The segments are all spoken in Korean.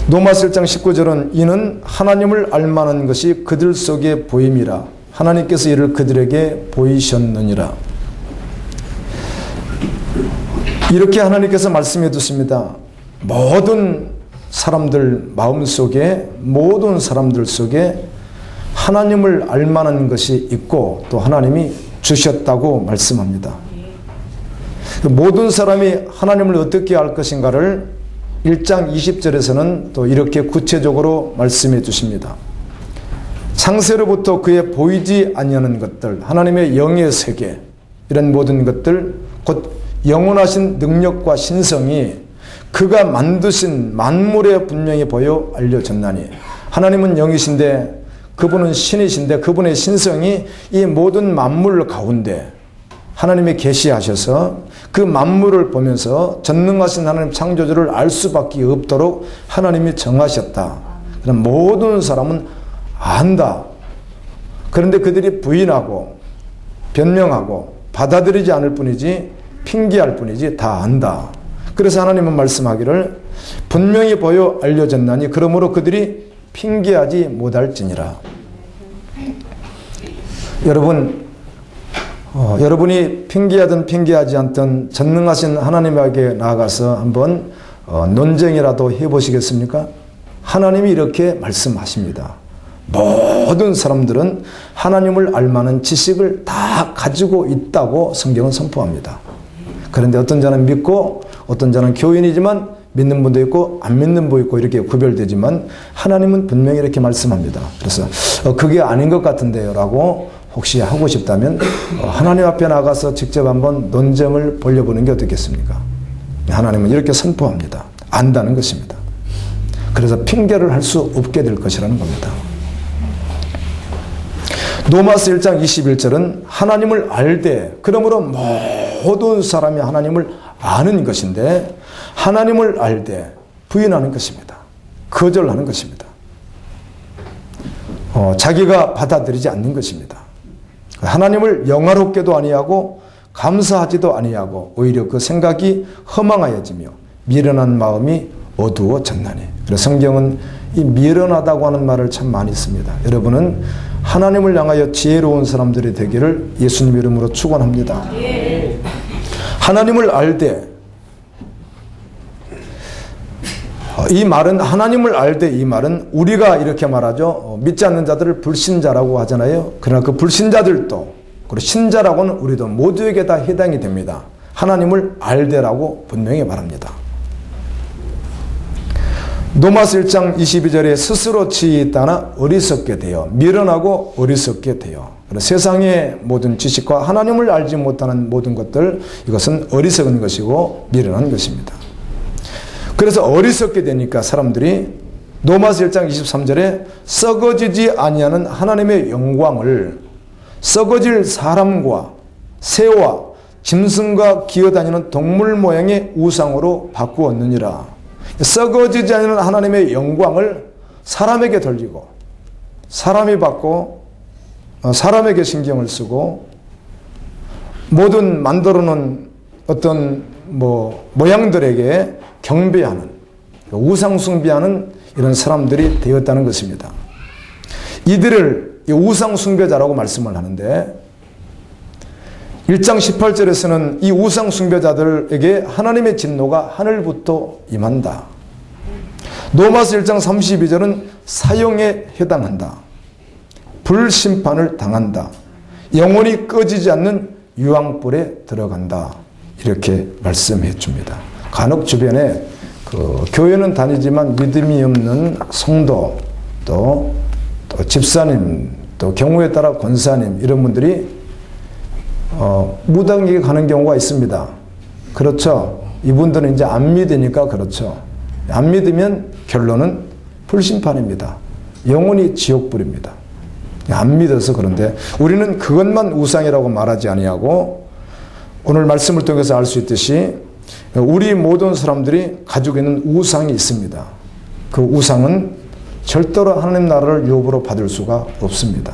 로마서 1장 19절은 이는 하나님을 알만한 것이 그들 속에 보임이라 하나님께서 이를 그들에게 보이셨느니라. 이렇게 하나님께서 말씀해 두십니다. 모든 사람들 마음속에, 모든 사람들 속에 하나님을 알만한 것이 있고 또 하나님이 주셨다고 말씀합니다. 모든 사람이 하나님을 어떻게 알 것인가를 1장 20절에서는 또 이렇게 구체적으로 말씀해 주십니다. 창세로부터 그의 보이지 아니하는 것들, 하나님의 영의 세계, 이런 모든 것들, 곧 영원하신 능력과 신성이 그가 만드신 만물에 분명히 보여 알려졌나니, 하나님은 영이신데 그분은 신이신데 그분의 신성이 이 모든 만물 가운데 하나님이 계시하셔서 그 만물을 보면서 전능하신 하나님 창조주를 알 수밖에 없도록 하나님이 정하셨다. 그럼 모든 사람은 안다. 그런데 그들이 부인하고 변명하고 받아들이지 않을 뿐이지, 핑계할 뿐이지 다 안다. 그래서 하나님은 말씀하기를 분명히 보여 알려졌나니 그러므로 그들이 핑계하지 못할지니라. 여러분이 핑계하든 핑계하지 않든 전능하신 하나님에게 나아가서 한번 논쟁이라도 해보시겠습니까? 하나님이 이렇게 말씀하십니다. 모든 사람들은 하나님을 알만한 지식을 다 가지고 있다고 성경은 선포합니다. 그런데 어떤 자는 믿고 어떤 자는 교인이지만 믿는 분도 있고 안 믿는 분도 있고 이렇게 구별되지만 하나님은 분명히 이렇게 말씀합니다. 그래서 그게 아닌 것 같은데요 라고 혹시 하고 싶다면 하나님 앞에 나가서 직접 한번 논쟁을 벌여보는 게 어떻겠습니까? 하나님은 이렇게 선포합니다. 안다는 것입니다. 그래서 핑계를 할 수 없게 될 것이라는 겁니다. 로마서 1장 21절은 하나님을 알되, 그러므로 모든 사람이 하나님을 아는 것인데 하나님을 알되 부인하는 것입니다. 거절하는 것입니다. 자기가 받아들이지 않는 것입니다. 하나님을 영화롭게도 아니하고 감사하지도 아니하고 오히려 그 생각이 허망하여지며 미련한 마음이 어두워졌나니. 그래서 성경은 이 미련하다고 하는 말을 참 많이 씁니다. 여러분은 하나님을 향하여 지혜로운 사람들이 되기를 예수님 이름으로 축원합니다. 하나님을 알되, 이 말은 하나님을 알되, 이 말은 우리가 이렇게 말하죠. 믿지 않는 자들을 불신자라고 하잖아요. 그러나 그 불신자들도 그리고 신자라고는 우리도 모두에게 다 해당이 됩니다. 하나님을 알되라고 분명히 말합니다. 로마서 1장 22절에 스스로 지혜에 따라 어리석게 되어, 미련하고 어리석게 되어. 세상의 모든 지식과 하나님을 알지 못하는 모든 것들, 이것은 어리석은 것이고 미련한 것입니다. 그래서 어리석게 되니까 사람들이 로마서 1장 23절에 썩어지지 아니하는 하나님의 영광을 썩어질 사람과 새와 짐승과 기어다니는 동물 모양의 우상으로 바꾸었느니라. 썩어지지 않는 하나님의 영광을 사람에게 돌리고 사람이 받고 사람에게 신경을 쓰고 모든 만들어 놓은 어떤 모양들에게 경배하는, 우상 숭배하는 이런 사람들이 되었다는 것입니다. 이들을 우상 숭배자라고 말씀을 하는데 1장 18절에서는 이 우상 숭배자들에게 하나님의 진노가 하늘부터 임한다. 로마서 1장 32절은 사형에 해당한다. 불심판을 당한다. 영원히 꺼지지 않는 유황불에 들어간다. 이렇게 말씀해 줍니다. 간혹 주변에 교회는 다니지만 믿음이 없는 성도, 또 집사님, 또 경우에 따라 권사님, 이런 분들이 무당에게 가는 경우가 있습니다. 그렇죠. 이분들은 이제 안 믿으니까 그렇죠. 안 믿으면 결론은 불심판입니다. 영원히 지옥불입니다. 안 믿어서. 그런데 우리는 그것만 우상이라고 말하지 아니하고 오늘 말씀을 통해서 알 수 있듯이 우리 모든 사람들이 가지고 있는 우상이 있습니다. 그 우상은 절대로 하나님 나라를 유업으로 받을 수가 없습니다.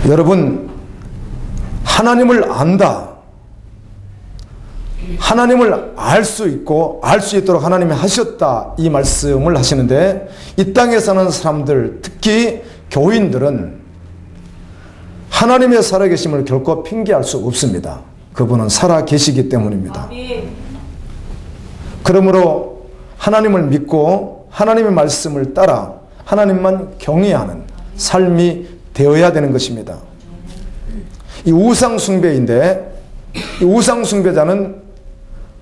여러분, 하나님을 안다. 하나님을 알 수 있고 알 수 있도록 하나님이 하셨다, 이 말씀을 하시는데, 이 땅에 사는 사람들, 특히 교인들은 하나님의 살아계심을 결코 핑계할 수 없습니다. 그분은 살아계시기 때문입니다. 그러므로 하나님을 믿고 하나님의 말씀을 따라 하나님만 경외하는 삶이 되어야 되는 것입니다. 이 우상숭배인데, 이 우상숭배자는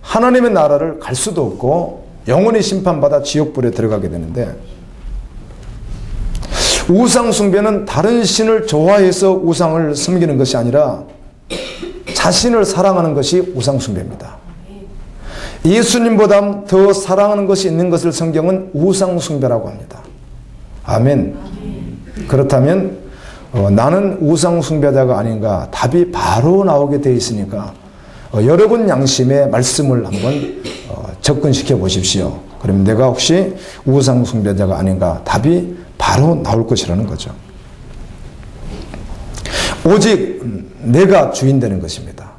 하나님의 나라를 갈 수도 없고 영원히 심판받아 지옥불에 들어가게 되는데, 우상숭배는 다른 신을 좋아해서 우상을 섬기는 것이 아니라 자신을 사랑하는 것이 우상숭배입니다. 예수님보다 더 사랑하는 것이 있는 것을 성경은 우상숭배라고 합니다. 아멘. 그렇다면 나는 우상숭배자가 아닌가, 답이 바로 나오게 되어 있으니까 여러분 양심의 말씀을 한번 접근시켜 보십시오. 그러면 내가 혹시 우상숭배자가 아닌가, 답이 바로 나올 것이라는 거죠. 오직 내가 주인 되는 것입니다.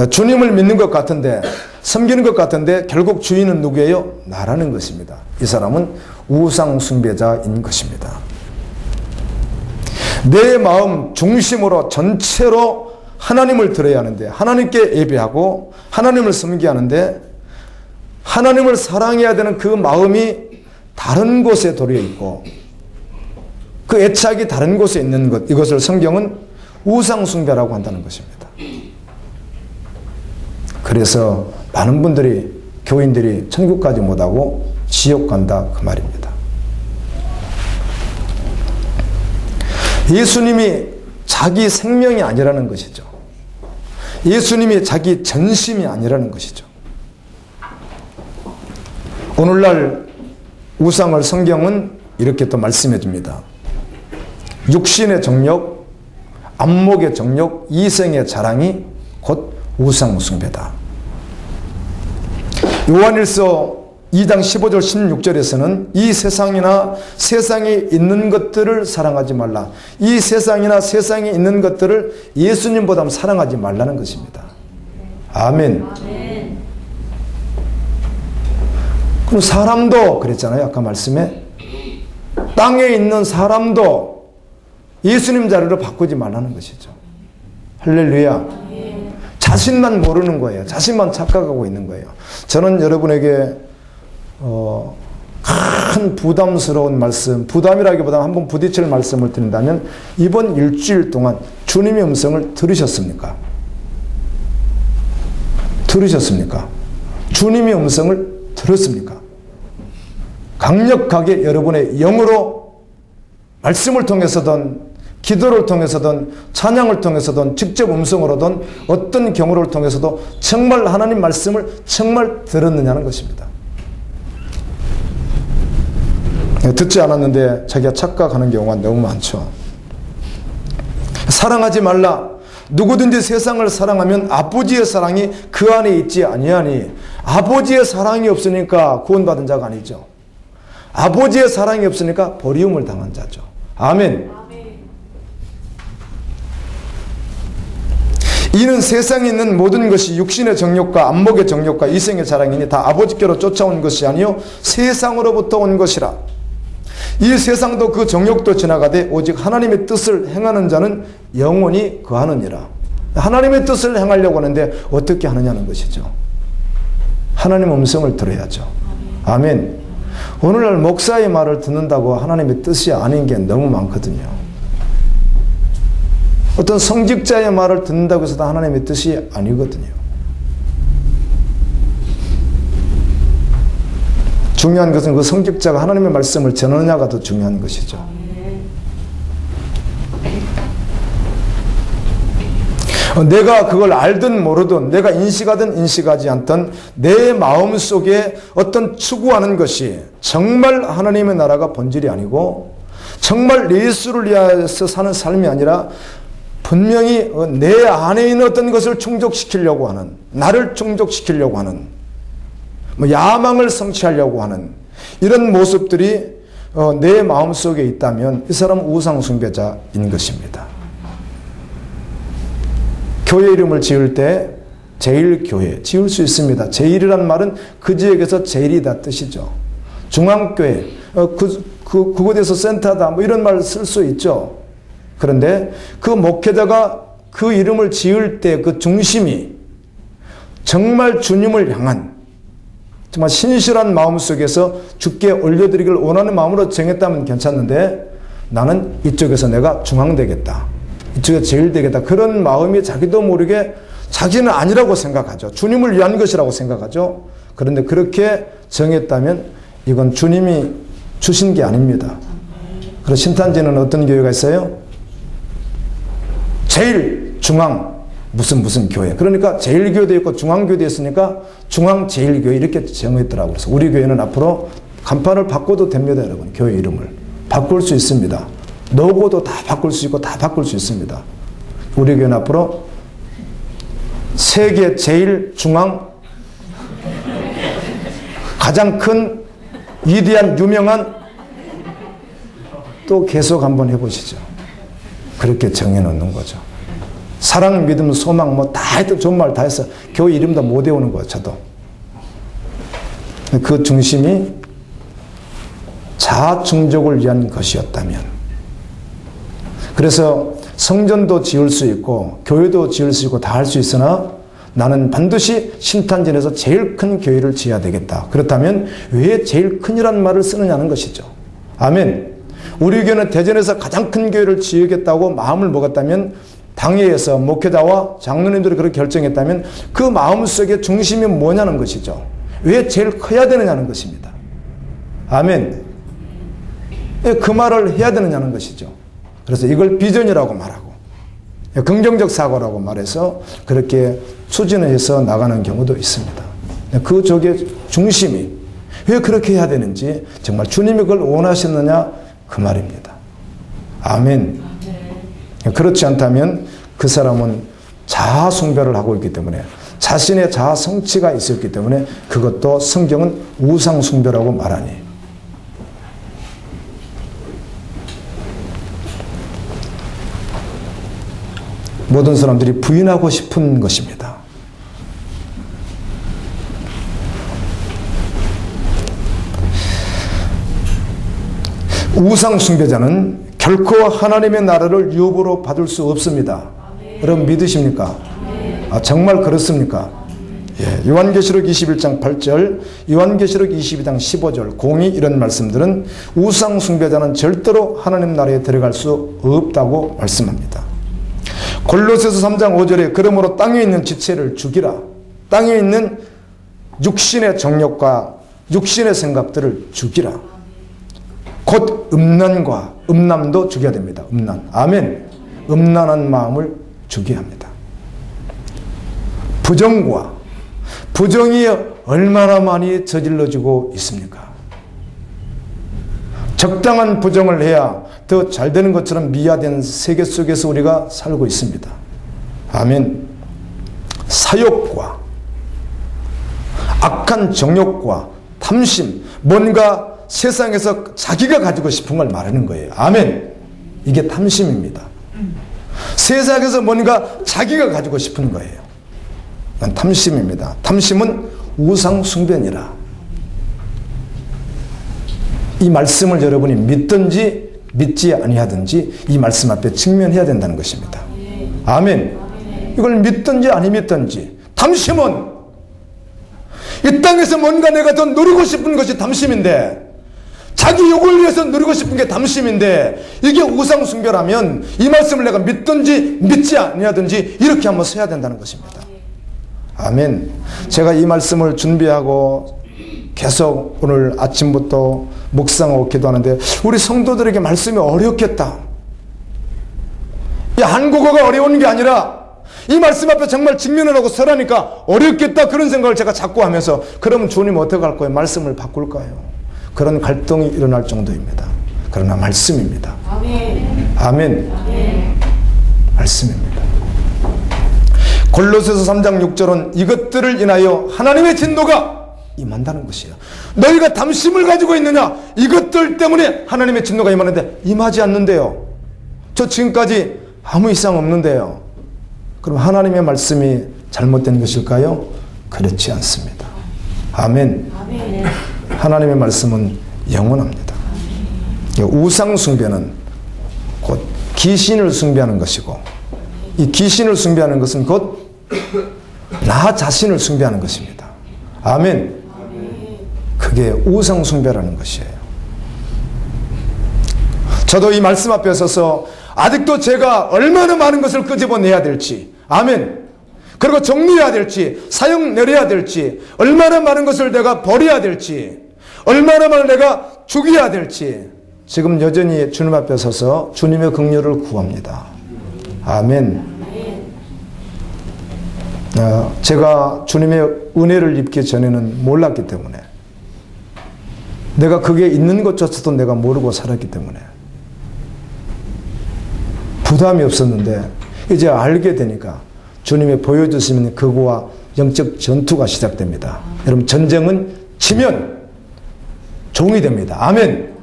주님을 믿는 것 같은데, 섬기는 것 같은데 결국 주인은 누구예요? 나라는 것입니다. 이 사람은 우상숭배자인 것입니다. 내 마음 중심으로 전체로 하나님을 들어야 하는데, 하나님께 예배하고 하나님을 섬겨야 하는데, 하나님을 사랑해야 되는 그 마음이 다른 곳에 도려 있고 그 애착이 다른 곳에 있는 것, 이것을 성경은 우상숭배라고 한다는 것입니다. 그래서 많은 분들이, 교인들이 천국 가지 못하고 지옥 간다, 그 말입니다. 예수님이 자기 생명이 아니라는 것이죠. 예수님이 자기 전심이 아니라는 것이죠. 오늘날 우상을 성경은 이렇게 또 말씀해 줍니다. 육신의 정욕, 안목의 정욕, 이생의 자랑이 곧 우상숭배다. 요한일서 2장 15절 16절에서는 이 세상이나 세상에 있는 것들을 사랑하지 말라. 이 세상이나 세상에 있는 것들을 예수님보다 사랑하지 말라는 것입니다. 아멘. 그럼 사람도 그랬잖아요. 아까 말씀에 땅에 있는 사람도 예수님 자리로 바꾸지 말라는 것이죠. 할렐루야. 자신만 모르는 거예요. 자신만 착각하고 있는 거예요. 저는 여러분에게 큰 부담스러운 말씀, 부담이라기보다 한번 부딪힐 말씀을 드린다면, 이번 일주일 동안 주님의 음성을 들으셨습니까? 들으셨습니까? 주님의 음성을 들었습니까? 강력하게 여러분의 영으로 말씀을 통해서든 기도를 통해서든 찬양을 통해서든 직접 음성으로든 어떤 경우를 통해서도 정말 하나님 말씀을 정말 들었느냐는 것입니다. 듣지 않았는데 자기가 착각하는 경우가 너무 많죠. 사랑하지 말라. 누구든지 세상을 사랑하면 아버지의 사랑이 그 안에 있지 아니하니. 아버지의 사랑이 없으니까 구원받은 자가 아니죠. 아버지의 사랑이 없으니까 버리움을 당한 자죠. 아멘. 이는 세상에 있는 모든 것이 육신의 정욕과 안목의 정욕과 이생의 자랑이니 다 아버지께로 쫓아온 것이 아니요 세상으로부터 온 것이라. 이 세상도 그 정욕도 지나가되 오직 하나님의 뜻을 행하는 자는 영원히 거하느니라. 하나님의 뜻을 행하려고 하는데 어떻게 하느냐는 것이죠. 하나님 음성을 들어야죠. 아멘. 오늘날 목사의 말을 듣는다고 하나님의 뜻이 아닌 게 너무 많거든요. 어떤 성직자의 말을 듣는다고 해서 다 하나님의 뜻이 아니거든요. 중요한 것은 그 성직자가 하나님의 말씀을 전하느냐가 더 중요한 것이죠. 내가 그걸 알든 모르든, 내가 인식하든 인식하지 않든 내 마음속에 어떤 추구하는 것이 정말 하나님의 나라가 본질이 아니고 정말 예수를 위해서 사는 삶이 아니라 분명히 내 안에 있는 어떤 것을 충족시키려고 하는, 나를 충족시키려고 하는, 야망을 성취하려고 하는 이런 모습들이 내 마음속에 있다면 이 사람은 우상숭배자인 것입니다. 교회 이름을 지을 때 제1교회 지을 수 있습니다. 제1이란 말은 그 지역에서 제일이다 뜻이죠. 중앙교회, 그곳에서 센터다 뭐 이런 말 쓸 수 있죠. 그런데 그 목회자가 그 이름을 지을 때 그 중심이 정말 주님을 향한 정말 신실한 마음 속에서 주께 올려드리기를 원하는 마음으로 정했다면 괜찮는데 나는 이쪽에서 내가 중앙되겠다. 이쪽에 제일 되겠다. 그런 마음이 자기도 모르게 자기는 아니라고 생각하죠. 주님을 위한 것이라고 생각하죠. 그런데 그렇게 정했다면 이건 주님이 주신 게 아닙니다. 그래서 신탄지는 어떤 교회가 있어요? 제일 중앙 무슨 교회. 그러니까 제일교회도 있고 중앙교회도 있으니까 중앙제일교회 이렇게 정했더라고요. 그래서 우리 교회는 앞으로 간판을 바꿔도 됩니다. 여러분. 교회 이름을. 바꿀 수 있습니다. 로고도 다 바꿀 수 있고 다 바꿀 수 있습니다. 우리 교회는 앞으로 세계 제일 중앙 가장 큰 위대한 유명한 또 계속 한번 해보시죠. 그렇게 정해놓는 거죠. 사랑, 믿음, 소망 뭐 다 했던 좋은 말 다 해서 교회 이름도 못 외우는 거예요. 저도. 그 중심이 자충족을 위한 것이었다면 그래서 성전도 지을 수 있고 교회도 지을 수 있고 다 할 수 있으나 나는 반드시 신탄진에서 제일 큰 교회를 지어야 되겠다. 그렇다면 왜 제일 큰이라는 말을 쓰느냐는 것이죠. 아멘. 우리 교회는 대전에서 가장 큰 교회를 지으겠다고 마음을 먹었다면 당회에서 목회자와 장로님들이 그렇게 결정했다면 그 마음속의 중심이 뭐냐는 것이죠. 왜 제일 커야 되느냐는 것입니다. 아멘. 그 말을 해야 되느냐는 것이죠. 그래서 이걸 비전이라고 말하고 긍정적 사고라고 말해서 그렇게 추진을 해서 나가는 경우도 있습니다. 그 쪽의 중심이 왜 그렇게 해야 되는지 정말 주님이 그걸 원하시느냐 그 말입니다. 아멘. 그렇지 않다면 그 사람은 자아 숭배를 하고 있기 때문에 자신의 자아 성취가 있었기 때문에 그것도 성경은 우상 숭배라고 말하니 모든 사람들이 부인하고 싶은 것입니다. 우상 숭배자는 결코 하나님의 나라를 유업으로 받을 수 없습니다. 여러분 믿으십니까? 정말 그렇습니까? 예, 요한계시록 21장 8절, 요한계시록 22장 15절, 공이 이런 말씀들은 우상 숭배자는 절대로 하나님 나라에 들어갈 수 없다고 말씀합니다. 골로새서 3장 5절에 그러므로 땅에 있는 지체를 죽이라. 땅에 있는 육신의 정욕과 육신의 생각들을 죽이라. 곧 음란과 음란도 죽여야 됩니다. 음란. 아멘. 음란한 마음을 죽여야 합니다. 부정이 얼마나 많이 저질러지고 있습니까? 적당한 부정을 해야 더 잘 되는 것처럼 미화된 세계 속에서 우리가 살고 있습니다. 아멘. 사욕과 악한 정욕과 탐심, 뭔가 세상에서 자기가 가지고 싶은 걸 말하는 거예요. 아멘. 이게 탐심입니다. 세상에서 뭔가 자기가 가지고 싶은 거예요. 이건 탐심입니다. 탐심은 우상 숭배니라. 이 말씀을 여러분이 믿든지 믿지 아니하든지 이 말씀 앞에 직면해야 된다는 것입니다. 아멘. 이걸 믿든지 아니 믿든지 탐심은 이 땅에서 뭔가 내가 더 누리고 싶은 것이 탐심인데 자기 욕을 위해서 누리고 싶은 게 탐심인데 이게 우상 숭배라면 이 말씀을 내가 믿든지 믿지 아니하든지 이렇게 한번 서야 된다는 것입니다. 아멘. 제가 이 말씀을 준비하고 계속 오늘 아침부터 묵상하고 기도하는데 우리 성도들에게 말씀이 어렵겠다. 이 한국어가 어려운 게 아니라 이 말씀 앞에 정말 직면을 하고 서라니까 어렵겠다 그런 생각을 제가 자꾸 하면서 그러면 주님 어떻게 할 거예요? 말씀을 바꿀까요? 그런 갈등이 일어날 정도입니다. 그러나 말씀입니다. 아멘. 아멘. 아멘. 말씀입니다. 골로새서 3장 6절은 이것들을 인하여 하나님의 진노가 임한다는 것이에요. 너희가 탐심을 가지고 있느냐? 이것들 때문에 하나님의 진노가 임하는데 임하지 않는데요. 저 지금까지 아무 이상 없는데요. 그럼 하나님의 말씀이 잘못된 것일까요? 그렇지 않습니다. 아멘. 하나님의 말씀은 영원합니다. 우상 숭배는 곧 귀신을 숭배하는 것이고, 이 귀신을 숭배하는 것은 곧 나 자신을 숭배하는 것입니다. 아멘. 그게 우상 숭배라는 것이에요. 저도 이 말씀 앞에 서서 아직도 제가 얼마나 많은 것을 끄집어내야 될지, 아멘. 그리고 정리해야 될지, 사형 내려야 될지, 얼마나 많은 것을 내가 버려야 될지, 얼마나 많은 내가 죽여야 될지, 지금 여전히 주님 앞에 서서 주님의 긍휼을 구합니다. 아멘. 제가 주님의 은혜를 입기 전에는 몰랐기 때문에, 내가 그게 있는 것조차도 내가 모르고 살았기 때문에 부담이 없었는데, 이제 알게 되니까 주님이 보여주시면 그거와 영적 전투가 시작됩니다. 여러분, 전쟁은 지면 종이 됩니다. 아멘.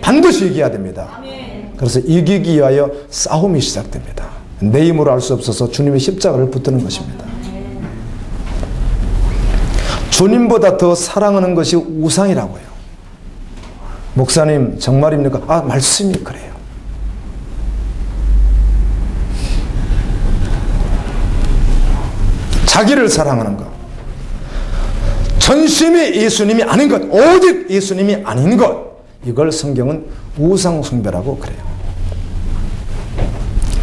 반드시 이겨야 됩니다. 그래서 이기기 위하여 싸움이 시작됩니다. 내 힘으로 할 수 없어서 주님의 십자가를 붙드는 것입니다. 주님보다 더 사랑하는 것이 우상이라고요. 목사님 정말입니까? 아, 말씀이 그래요. 자기를 사랑하는 것, 전심이 예수님이 아닌 것, 오직 예수님이 아닌 것, 이걸 성경은 우상 숭배라고 그래요.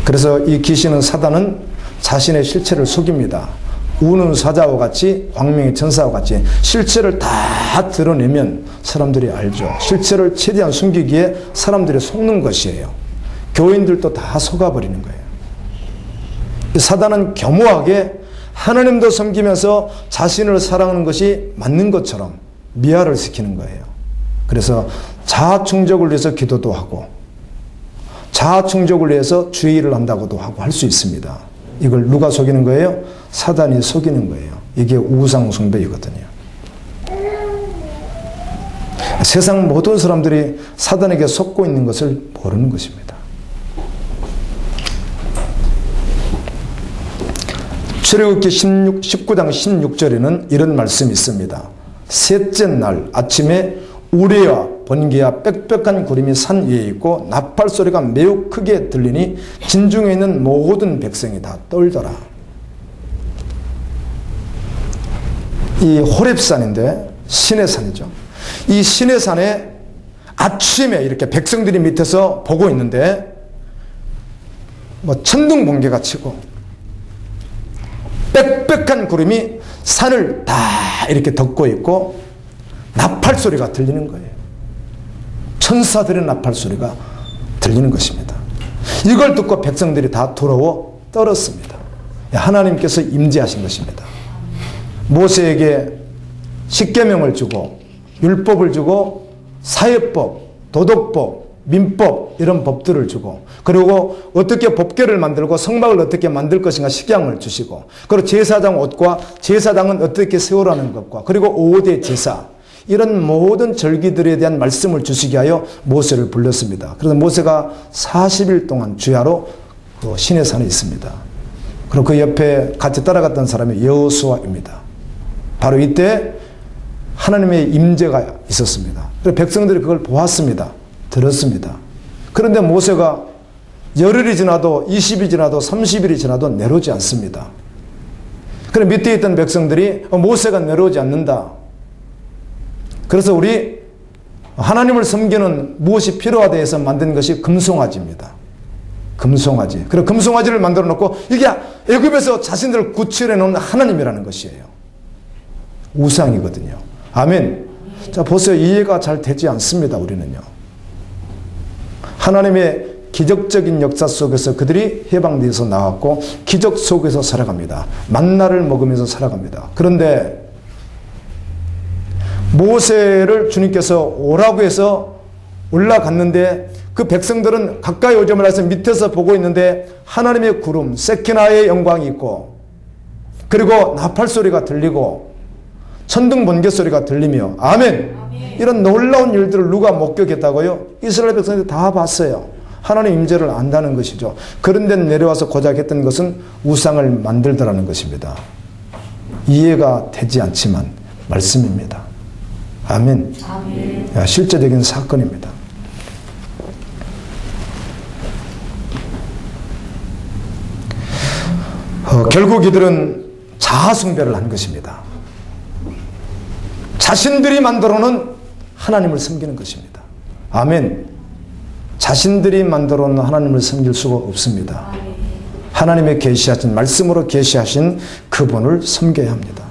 그래서 이 귀신은, 사단은 자신의 실체를 속입니다. 우는 사자와 같이, 광명의 천사와 같이 실체를 다 드러내면 사람들이 알죠. 실체를 최대한 숨기기에 사람들이 속는 것이에요. 교인들도 다 속아버리는 거예요. 사단은 겸허하게 하나님도 섬기면서 자신을 사랑하는 것이 맞는 것처럼 미화를 시키는 거예요. 그래서 자아 충족을 위해서 기도도 하고, 자아 충족을 위해서 주의를 한다고도 하고 할 수 있습니다. 이걸 누가 속이는 거예요? 사단이 속이는 거예요. 이게 우상 숭배이거든요. 세상 모든 사람들이 사단에게 속고 있는 것을 모르는 것입니다. 출애굽기 19장 16절에는 이런 말씀이 있습니다. 셋째 날 아침에 우레와 번개와 빽빽한 구름이 산 위에 있고 나팔 소리가 매우 크게 들리니 진중에 있는 모든 백성이 다 떨더라. 이 호렙산인데 신의 산이죠. 이 신의 산에 아침에 이렇게 백성들이 밑에서 보고 있는데 천둥 번개가 치고 빽빽한 구름이 산을 다 이렇게 덮고 있고 나팔 소리가 들리는 거예요. 천사들의 나팔 소리가 들리는 것입니다. 이걸 듣고 백성들이 다 두려워 떨었습니다. 하나님께서 임재하신 것입니다. 모세에게 십계명을 주고 율법을 주고 사회법, 도덕법, 민법 이런 법들을 주고, 그리고 어떻게 법궤를 만들고 성막을 어떻게 만들 것인가 식양을 주시고, 그리고 제사장 옷과 제사장은 어떻게 세우라는 것과, 그리고 5대 제사 이런 모든 절기들에 대한 말씀을 주시기 하여 모세를 불렀습니다. 그래서 모세가 40일 동안 주야로 그 시내 산에 있습니다. 그리고 그 옆에 같이 따라갔던 사람이 여호수아입니다. 바로 이때 하나님의 임재가 있었습니다. 그래서 백성들이 그걸 보았습니다. 들었습니다. 그런데 모세가 열흘이 지나도 20일이 지나도 30일이 지나도 내려오지 않습니다. 그래서 밑에 있던 백성들이 모세가 내려오지 않는다. 그래서 우리 하나님을 섬기는 무엇이 필요하다 해서 만든 것이 금송아지입니다. 금송아지. 그리고 금송아지를 만들어 놓고 이게 애굽에서 자신들을 구출해 놓은 하나님이라는 것이에요. 우상이거든요. 아멘. 자, 보세요. 이해가 잘 되지 않습니다. 우리는요. 하나님의 기적적인 역사 속에서 그들이 해방되어서 나왔고 기적 속에서 살아갑니다. 만나를 먹으면서 살아갑니다. 그런데 모세를 주님께서 오라고 해서 올라갔는데 그 백성들은 가까이 오지 말아서 밑에서 보고 있는데 하나님의 구름, 세키나의 영광이 있고, 그리고 나팔 소리가 들리고 천둥 번개 소리가 들리며, 아멘. 이런 놀라운 일들을 누가 목격했다고요? 이스라엘 백성들이 다 봤어요. 하나님 임재를 안다는 것이죠. 그런 데 내려와서 고작 했던 것은 우상을 만들더라는 것입니다. 이해가 되지 않지만 말씀입니다. 아멘. 아멘. 실제적인 사건입니다. 결국 이들은 자아숭배를 한 것입니다. 자신들이 만들어 놓은 하나님을 섬기는 것입니다. 아멘. 자신들이 만들어 놓은 하나님을 섬길 수가 없습니다. 하나님의 계시하신 말씀으로 계시하신 그분을 섬겨야 합니다.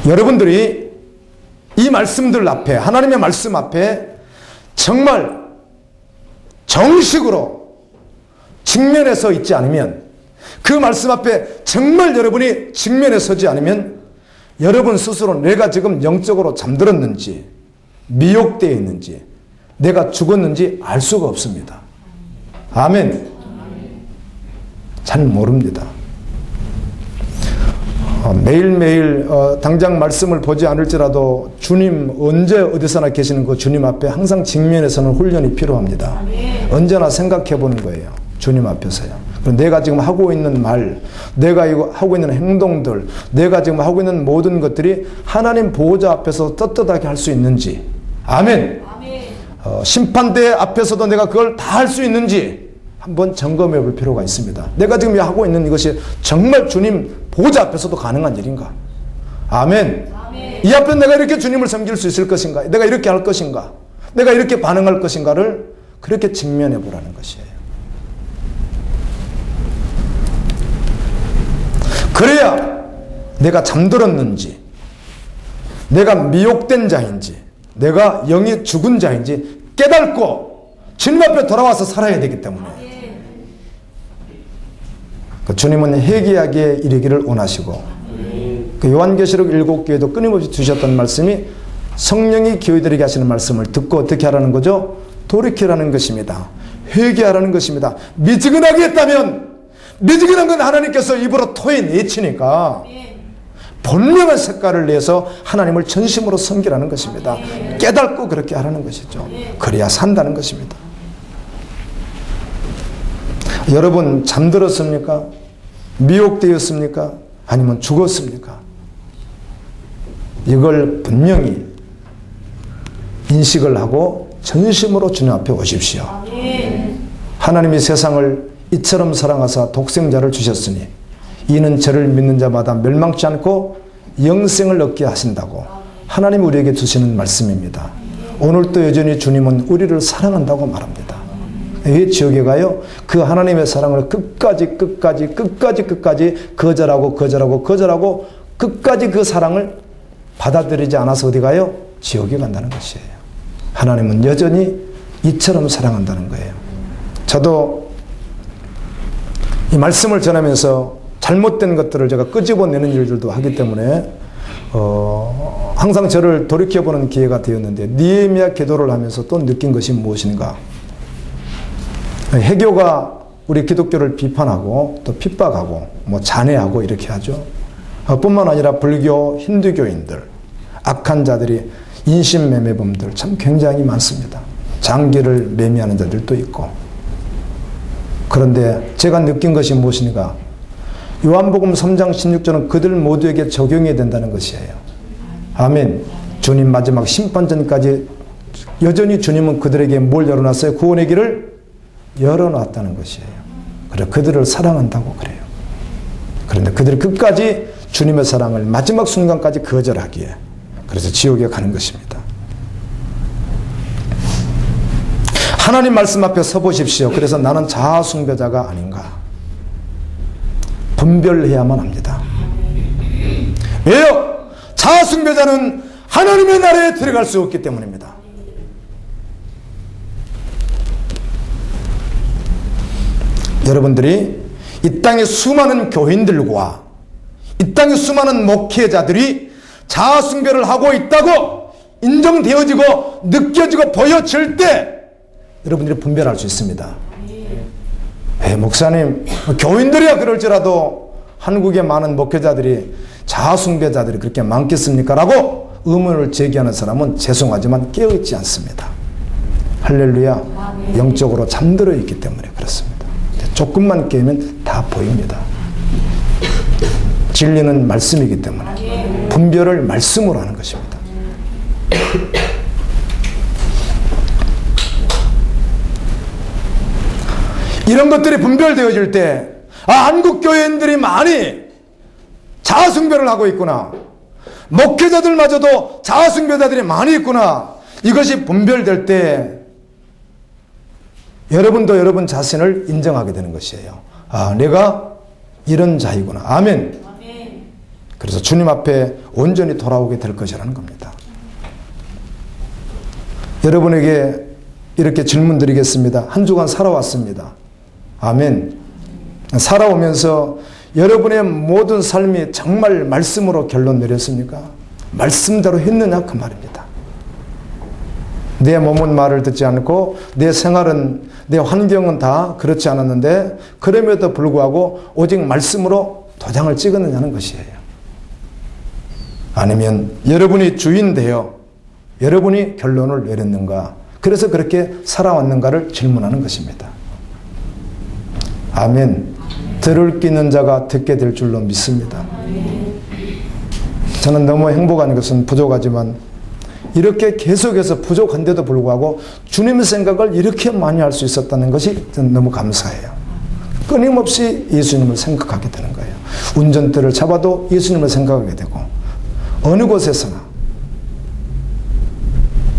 여러분들이 이 말씀들 앞에, 하나님의 말씀 앞에 정말 정식으로 직면해 서 있지 않으면, 그 말씀 앞에 정말 여러분이 직면해 서지 않으면 여러분 스스로 내가 지금 영적으로 잠들었는지, 미혹되어 있는지, 내가 죽었는지 알 수가 없습니다. 아멘. 잘 모릅니다. 매일매일 당장 말씀을 보지 않을지라도 주님 언제 어디서나 계시는 그 주님 앞에 항상 직면해서는 훈련이 필요합니다. 언제나 생각해 보는 거예요. 주님 앞에서요. 내가 지금 하고 있는 말, 내가 하고 있는 행동들, 내가 지금 하고 있는 모든 것들이 하나님 보호자 앞에서 떳떳하게 할 수 있는지. 아멘. 심판대 앞에서도 내가 그걸 다 할 수 있는지 한번 점검해 볼 필요가 있습니다. 내가 지금 하고 있는 이것이 정말 주님 보호자 앞에서도 가능한 일인가? 아멘. 이 앞에 내가 이렇게 주님을 섬길 수 있을 것인가? 내가 이렇게 할 것인가? 내가 이렇게 반응할 것인가를 그렇게 직면해 보라는 것이에요. 그래야 내가 잠들었는지, 내가 미혹된 자인지, 내가 영이 죽은 자인지 깨닫고 주님 앞에 돌아와서 살아야 되기 때문에 주님은 회개하게 이르기를 원하시고, 요한계시록 7교회도 끊임없이 주셨던 말씀이 성령이 교회들에게 하시는 말씀을 듣고 어떻게 하라는 거죠? 돌이키라는 것입니다. 회개하라는 것입니다. 미지근하게 했다면 미지근한 건 하나님께서 입으로 토해내치니까 본명의 색깔을 내서 하나님을 전심으로 섬기라는 것입니다. 깨닫고 그렇게 하라는 것이죠. 그래야 산다는 것입니다. 여러분 잠들었습니까? 미혹되었습니까? 아니면 죽었습니까? 이걸 분명히 인식을 하고 전심으로 주님 앞에 오십시오. 하나님이 세상을 이처럼 사랑하사 독생자를 주셨으니 이는 저를 믿는 자마다 멸망치 않고 영생을 얻게 하신다고 하나님이 우리에게 주시는 말씀입니다. 오늘도 여전히 주님은 우리를 사랑한다고 말합니다. 왜 지옥에 가요? 그 하나님의 사랑을 끝까지 거절하고 끝까지 그 사랑을 받아들이지 않아서 어디 가요? 지옥에 간다는 것이에요. 하나님은 여전히 이처럼 사랑한다는 거예요. 저도 이 말씀을 전하면서 잘못된 것들을 제가 끄집어내는 일들도 하기 때문에 항상 저를 돌이켜보는 기회가 되었는데, 느헤미야 기도를 하면서 또 느낀 것이 무엇인가? 해교가 우리 기독교를 비판하고 또 핍박하고 잔해하고 이렇게 하죠. 뿐만 아니라 불교, 힌두교인들, 악한 자들이 인신매매범들 참 굉장히 많습니다. 장기를 매매하는 자들도 있고. 그런데 제가 느낀 것이 무엇인가? 요한복음 3장 16절은 그들 모두에게 적용해야 된다는 것이에요. 아멘. 주님 마지막 심판전까지 여전히 주님은 그들에게 뭘 열어놨어요? 구원의 길을 열어놨다는 것이에요. 그래, 그들을 사랑한다고 그래요. 그런데 그들이 끝까지 주님의 사랑을 마지막 순간까지 거절하기에, 그래서 지옥에 가는 것입니다. 하나님 말씀 앞에 서보십시오. 그래서 나는 자아숭배자가 아닌가 분별해야만 합니다. 왜요? 자아숭배자는 하나님의 나라에 들어갈 수 없기 때문입니다. 여러분들이 이 땅의 수많은 교인들과 이 땅의 수많은 목회자들이 자아숭배를 하고 있다고 인정되어지고 느껴지고 보여질 때 여러분들이 분별할 수 있습니다. 목사님, 교인들이야 그럴지라도 한국의 많은 목회자들이 자아숭배자들이 그렇게 많겠습니까? 라고 의문을 제기하는 사람은 죄송하지만 깨어있지 않습니다. 할렐루야. 영적으로 잠들어 있기 때문에 그렇습니다. 조금만 깨면 다 보입니다. 진리는 말씀이기 때문에 분별을 말씀으로 하는 것입니다. 이런 것들이 분별되어질 때 한국 교회인들이 많이 자아숭배를 하고 있구나. 목회자들마저도 자아숭배자들이 많이 있구나. 이것이 분별될 때 여러분도 여러분 자신을 인정하게 되는 것이에요. 내가 이런 자이구나. 아멘. 그래서 주님 앞에 온전히 돌아오게 될 것이라는 겁니다. 여러분에게 이렇게 질문 드리겠습니다. 한 주간 살아왔습니다. 아멘. 살아오면서 여러분의 모든 삶이 정말 말씀으로 결론 내렸습니까? 말씀대로 했느냐 그 말입니다. 내 몸은 말을 듣지 않고 내 생활은 내 환경은 다 그렇지 않았는데 그럼에도 불구하고 오직 말씀으로 도장을 찍었느냐는 것이에요. 아니면 여러분이 주인 되어 여러분이 결론을 내렸는가, 그래서 그렇게 살아왔는가를 질문하는 것입니다. 아멘. 들을 끼 있는 자가 듣게 될 줄로 믿습니다. 저는 너무 행복한 것은 부족하지만 이렇게 계속해서 부족한데도 불구하고 주님의 생각을 이렇게 많이 할 수 있었다는 것이 저는 너무 감사해요. 끊임없이 예수님을 생각하게 되는 거예요. 운전대를 잡아도 예수님을 생각하게 되고 어느 곳에서나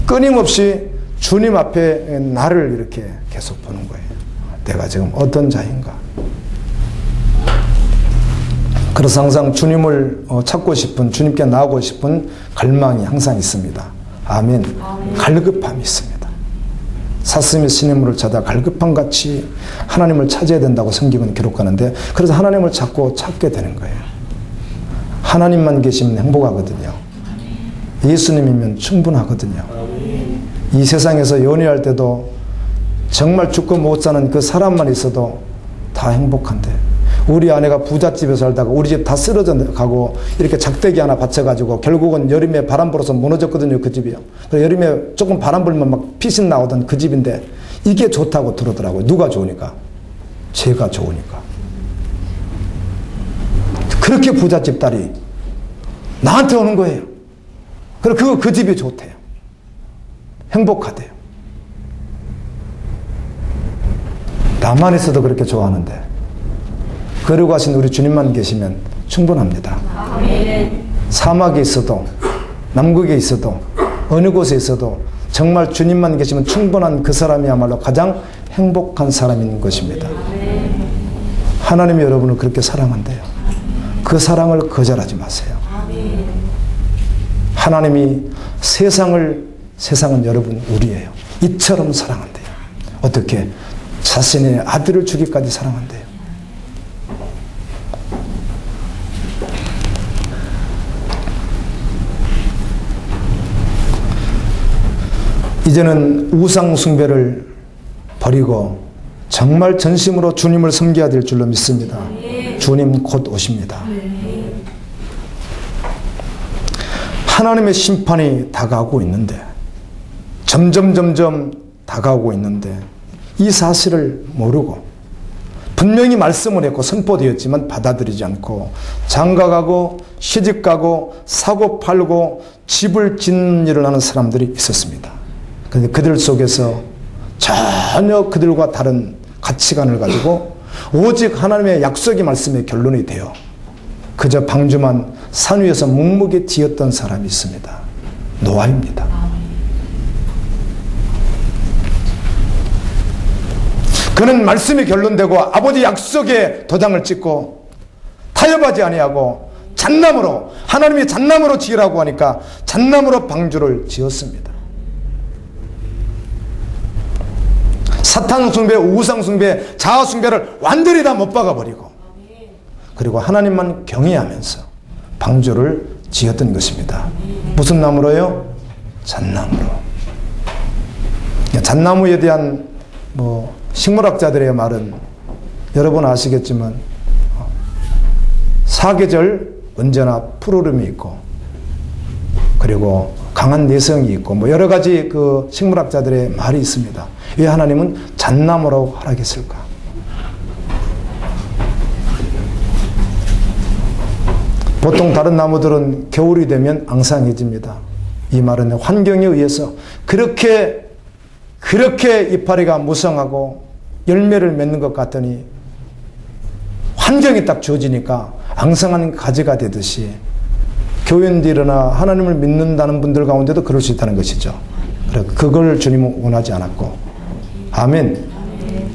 끊임없이 주님 앞에 나를 이렇게 계속 보는 거예요. 내가 지금 어떤 자인가. 그래서 항상 주님을 찾고 싶은, 주님께 나오고 싶은 갈망이 항상 있습니다. 아멘. 갈급함이 있습니다. 사슴이 시냇물을 찾아 갈급함같이 하나님을 찾아야 된다고 성경은 기록하는데, 그래서 하나님을 찾게 되는 거예요. 하나님만 계시면 행복하거든요. 예수님이면 충분하거든요. 이 세상에서 연애할 때도 정말 죽고 못 사는 그 사람만 있어도 다 행복한데, 우리 아내가 부잣집에 살다가 우리 집 다 쓰러져 가고 이렇게 작대기 하나 받쳐가지고 결국은 여름에 바람 불어서 무너졌거든요. 그 집이요. 그래서 여름에 조금 바람 불면 막 피신 나오던 그 집인데 이게 좋다고 그러더라고요. 누가 좋으니까? 제가 좋으니까. 그렇게 부잣집 딸이 나한테 오는 거예요. 그리고 그 집이 좋대요. 행복하대요. 나만 있어도 그렇게 좋아하는데 그러고 하신 우리 주님만 계시면 충분합니다. 사막에 있어도 남극에 있어도 어느 곳에 있어도 정말 주님만 계시면 충분한 그 사람이야말로 가장 행복한 사람인 것입니다. 하나님이 여러분을 그렇게 사랑한대요. 그 사랑을 거절하지 마세요. 하나님이 세상은 여러분 우리예요. 이처럼 사랑한대요. 어떻게? 자신의 아들을 주기까지 사랑한대요. 이제는 우상 숭배를 버리고 정말 전심으로 주님을 섬겨야 될 줄로 믿습니다. 주님 곧 오십니다. 하나님의 심판이 다가오고 있는데, 점점 다가오고 있는데 이 사실을 모르고 분명히 말씀을 했고 선포되었지만 받아들이지 않고 장가가고 시집가고 사고 팔고 집을 짓는 일을 하는 사람들이 있었습니다. 그런데 그들 속에서 전혀 그들과 다른 가치관을 가지고 오직 하나님의 약속의 말씀에 결론이 되어 그저 방주만 산 위에서 묵묵히 지었던 사람이 있습니다. 노아입니다. 그는 말씀이 결론되고 아버지 약속에 도장을 찍고 타협하지 아니하고 잣나무로, 하나님이 잣나무로 지으라고 하니까 잣나무로 방주를 지었습니다. 사탄 숭배, 우상 숭배, 자아 숭배를 완전히 다 못 박아버리고 그리고 하나님만 경외하면서 방주를 지었던 것입니다. 무슨 나무로요? 잣나무로. 잣나무에 대한 식물학자들의 말은 여러분 아시겠지만 사계절 언제나 푸르름이 있고 그리고 강한 내성이 있고 여러 가지 그 식물학자들의 말이 있습니다. 왜 하나님은 잣나무라고 허락했을까? 보통 다른 나무들은 겨울이 되면 앙상해집니다. 이 말은 환경에 의해서 그렇게 이파리가 무성하고 열매를 맺는 것 같더니 환경이 딱 주어지니까 앙상한 가지가 되듯이 교인들이나 하나님을 믿는다는 분들 가운데도 그럴 수 있다는 것이죠. 그걸 주님은 원하지 않았고, 아멘.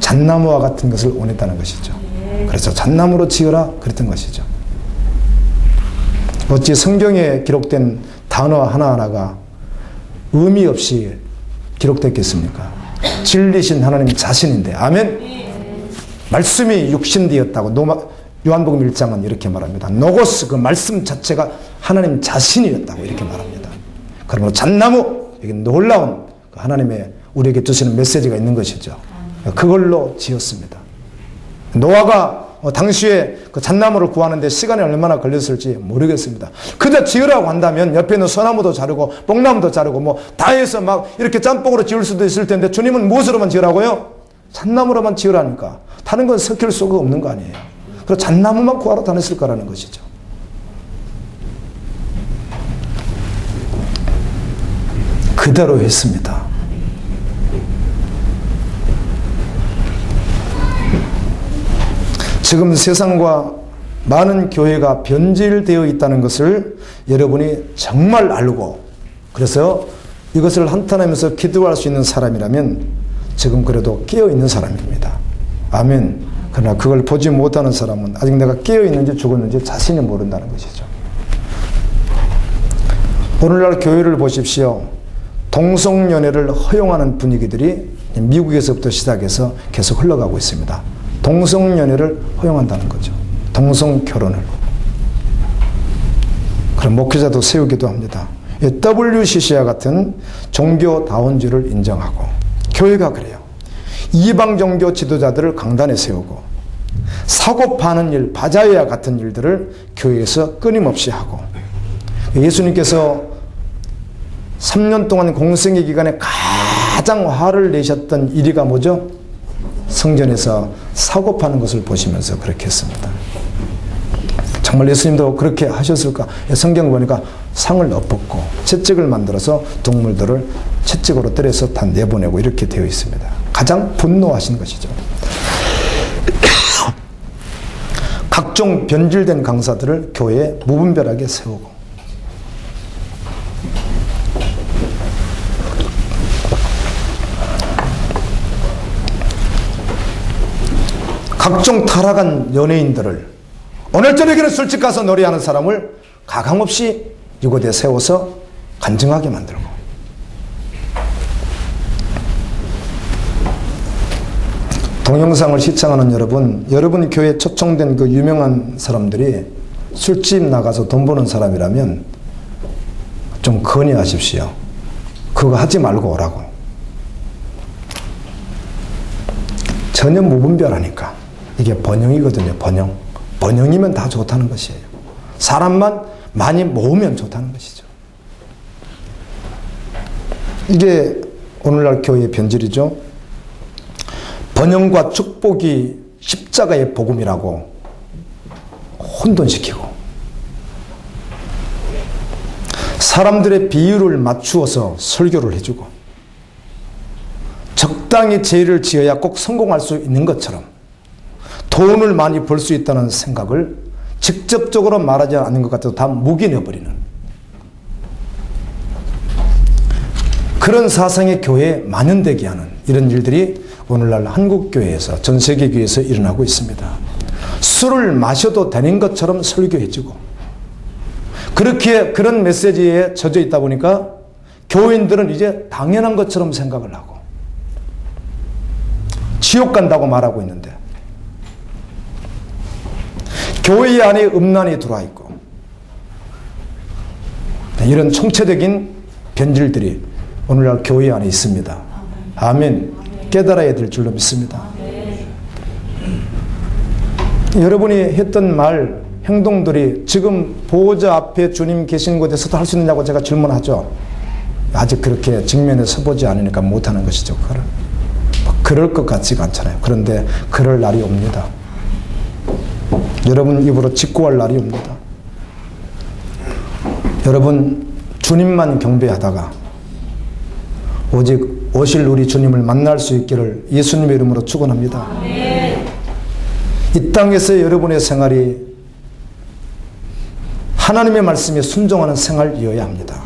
잣나무와 같은 것을 원했다는 것이죠. 그래서 잣나무로 지으라 그랬던 것이죠. 어찌 성경에 기록된 단어 하나하나가 의미 없이 기록됐겠습니까? 진리신 하나님 자신인데, 아멘. 말씀이 육신되었다고 요한복음 1장은 이렇게 말합니다. 노고스, 그 말씀 자체가 하나님 자신이었다고 이렇게 말합니다. 그러므로 잣나무, 여기 놀라운 하나님의 우리에게 주시는 메시지가 있는 것이죠. 그걸로 지었습니다. 노아가 당시에 그 잣나무를 구하는데 시간이 얼마나 걸렸을지 모르겠습니다. 그저 지으라고 한다면 옆에 있는 소나무도 자르고 뽕나무도 자르고 뭐 다 해서 막 이렇게 짬뽕으로 지을 수도 있을 텐데, 주님은 무엇으로만 지으라고요? 잣나무로만 지으라니까. 다른 건 섞일 수가 없는 거 아니에요. 그래서 잣나무만 구하러 다녔을 거라는 것이죠. 그대로 했습니다. 지금 세상과 많은 교회가 변질되어 있다는 것을 여러분이 정말 알고, 그래서 이것을 한탄하면서 기도할 수 있는 사람이라면 지금 그래도 깨어있는 사람입니다. 아멘. 그러나 그걸 보지 못하는 사람은 아직 내가 깨어있는지 죽었는지 자신이 모른다는 것이죠. 오늘날 교회를 보십시오. 동성연애를 허용하는 분위기들이 미국에서부터 시작해서 계속 흘러가고 있습니다. 동성연애를 허용한다는 거죠. 동성결혼을. 그럼 목회자도 세우기도 합니다. WCC와 같은 종교다원주의를 인정하고, 교회가 그래요. 이방 종교 지도자들을 강단에 세우고, 사고 파는 일, 바자회와 같은 일들을 교회에서 끊임없이 하고, 예수님께서 3년 동안 공생의 기간에 가장 화를 내셨던 일이가 뭐죠? 성전에서 사고 파는 것을 보시면서 그렇게 했습니다. 정말 예수님도 그렇게 하셨을까? 성경 보니까 상을 엎었고 채찍을 만들어서 동물들을 채찍으로 때려서 다 내보내고 이렇게 되어 있습니다. 가장 분노하신 것이죠. 각종 변질된 강사들을 교회에 무분별하게 세우고, 각종 타락한 연예인들을, 오늘 저녁에는 술집 가서 노래하는 사람을 가감없이 이곳에 세워서 간증하게 만들고, 동영상을 시청하는 여러분 교회에 초청된 그 유명한 사람들이 술집 나가서 돈 버는 사람이라면 좀 건의하십시오. 그거 하지 말고 오라고. 전혀 무분별하니까. 이게 번영이거든요. 번영이면 다 좋다는 것이에요. 사람만 많이 모으면 좋다는 것이죠. 이게 오늘날 교회의 변질이죠. 번영과 축복이 십자가의 복음이라고 혼돈시키고, 사람들의 비율을 맞추어서 설교를 해주고, 적당히 죄를 지어야 꼭 성공할 수 있는 것처럼 돈을 많이 벌 수 있다는 생각을 직접적으로 말하지 않는 것 같아도 다 묵인해버리는 그런 사상의 교회에 만연되게 하는 이런 일들이 오늘날 한국교회에서, 전 세계교회에서 일어나고 있습니다. 술을 마셔도 되는 것처럼 설교해주고, 그렇게 그런 메시지에 젖어 있다 보니까 교인들은 이제 당연한 것처럼 생각을 하고 지옥 간다고 말하고 있는데, 교회 안에 음란이 들어와 있고, 이런 총체적인 변질들이 오늘날 교회 안에 있습니다. 아멘. 깨달아야 될 줄로 믿습니다. 여러분이 했던 말, 행동들이 지금 보호자 앞에 주님 계신 곳에서도 할 수 있느냐고 제가 질문하죠. 아직 그렇게 직면에 서보지 않으니까 못하는 것이죠. 그럴 것 같지가 않잖아요. 그런데 그럴 날이 옵니다. 여러분 입으로 직구할 날이 옵니다. 여러분, 주님만 경배하다가 오직 오실 우리 주님을 만날 수 있기를 예수님의 이름으로 축원합니다. 이 땅에서 여러분의 생활이 하나님의 말씀에 순종하는 생활이어야 합니다.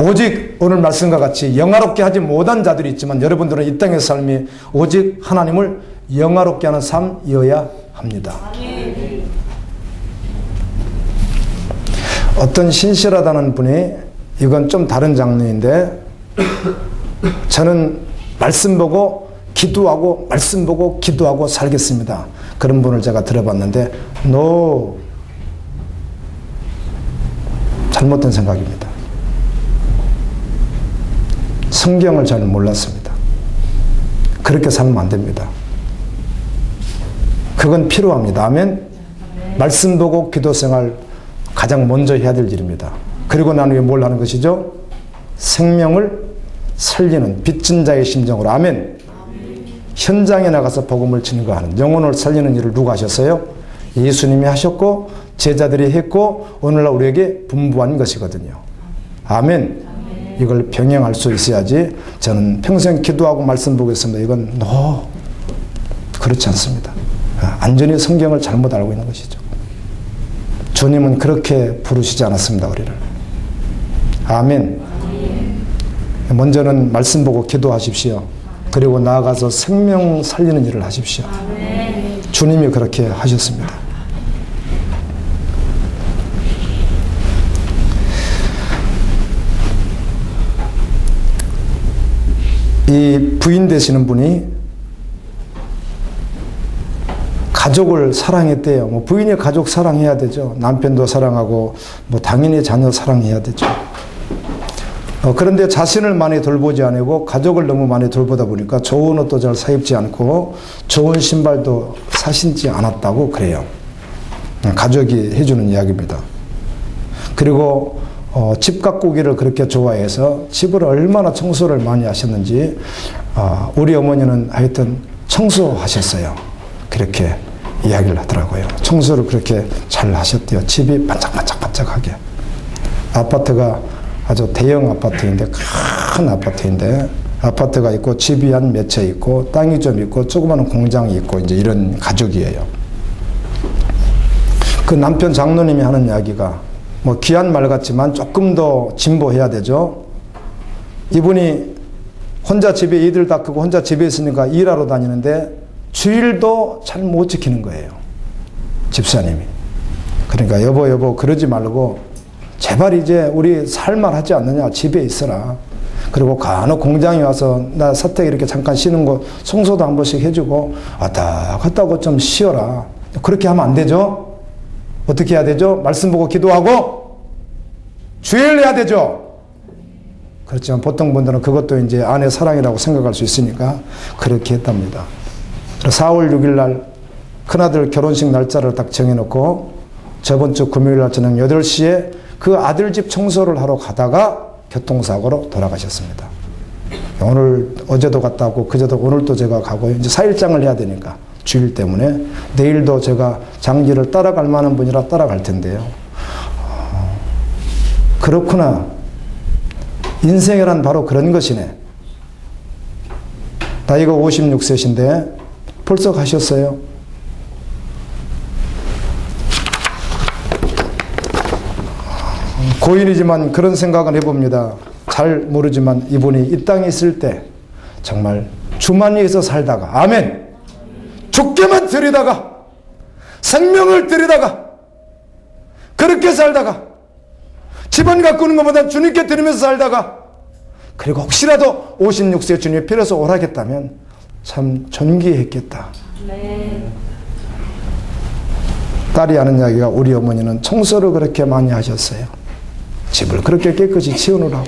오직 오늘 말씀과 같이 영화롭게 하지 못한 자들이 있지만 여러분들은 이 땅의 삶이 오직 하나님을 영화롭게 하는 삶이어야 합니다. 어떤 신실하다는 분이, 이건 좀 다른 장르인데, 저는 말씀 보고 기도하고 말씀 보고 기도하고 살겠습니다. 그런 분을 제가 들어봤는데 잘못된 생각입니다. 성경을 잘 몰랐습니다. 그렇게 살면 안 됩니다. 그건 필요합니다. 아멘. 말씀 보고 기도 생활 가장 먼저 해야 될 일입니다. 그리고 난 후에 뭘 하는 것이죠? 생명을 살리는 빚진 자의 심정으로. 아멘. 현장에 나가서 복음을 증거하는, 영혼을 살리는 일을 누가 하셨어요? 예수님이 하셨고 제자들이 했고 오늘날 우리에게 분부한 것이거든요. 아멘. 이걸 병행할 수 있어야지. 저는 평생 기도하고 말씀 보고 있습니다. 이건 그렇지 않습니다. 완전히 성경을 잘못 알고 있는 것이죠. 주님은 그렇게 부르시지 않았습니다, 우리를. 아멘. 먼저는 말씀 보고 기도하십시오. 그리고 나아가서 생명 살리는 일을 하십시오. 주님이 그렇게 하셨습니다. 이 부인 되시는 분이 가족을 사랑했대요. 부인이 가족 사랑해야 되죠. 남편도 사랑하고 당연히 자녀 사랑해야 되죠. 그런데 자신을 많이 돌보지 않고 가족을 너무 많이 돌보다 보니까 좋은 옷도 잘 사입지 않고 좋은 신발도 사신지 않았다고 그래요. 가족이 해주는 이야기입니다. 그리고 집 가꾸기를 그렇게 좋아해서 집을 얼마나 청소를 많이 하셨는지 우리 어머니는 하여튼 청소하셨어요. 그렇게 이야기를 하더라고요. 청소를 그렇게 잘 하셨대요. 집이 반짝반짝반짝하게. 아파트가 아주 대형 아파트인데, 큰 아파트인데, 아파트가 있고 집이 한 몇 채 있고 땅이 좀 있고 조그마한 공장이 있고 이제 이런 가족이에요. 그 남편 장로님이 하는 이야기가 귀한 말 같지만 조금 더 진보해야 되죠. 이분이 혼자 집에 이들 닦고 혼자 집에 있으니까 일하러 다니는데 주일도 잘 못 지키는 거예요. 집사님이. 그러니까 여보 그러지 말고 제발 이제 우리 살만 하지 않느냐. 집에 있어라. 그리고 간혹 공장에 와서 나 사택 이렇게 잠깐 쉬는 거 청소도 한 번씩 해주고 왔다 갔다 하고 좀 쉬어라. 그렇게 하면 안 되죠. 어떻게 해야 되죠? 말씀 보고 기도하고 주일 해야 되죠. 그렇지만 보통 분들은 그것도 이제 아내 사랑이라고 생각할 수 있으니까 그렇게 했답니다. 4월 6일 날 큰아들 결혼식 날짜를 딱 정해놓고 저번 주 금요일 날 저녁 8시에 그 아들 집 청소를 하러 가다가 교통사고로 돌아가셨습니다. 어제도 갔다 왔고 그제도 오늘도 제가 가고 이제 4일장을 해야 되니까 주일 때문에 내일도 제가 장지를 따라갈 만한 분이라 따라갈 텐데요. 그렇구나. 인생이란 바로 그런 것이네. 나이가 56세신데 벌써 가셨어요. 고인이지만 그런 생각은 해봅니다. 잘 모르지만 이분이 이 땅에 있을 때 정말 주만 위해서 살다가 아멘. 죽게만 드리다가 생명을 드리다가 그렇게 살다가 집안 가꾸는 것보다 주님께 드리면서 살다가 그리고 혹시라도 56세 주님이 필요해서 오라겠다면 참 존귀했겠다. 네. 딸이 하는 이야기가 우리 어머니는 청소를 그렇게 많이 하셨어요. 집을 그렇게 깨끗이 치우느라고.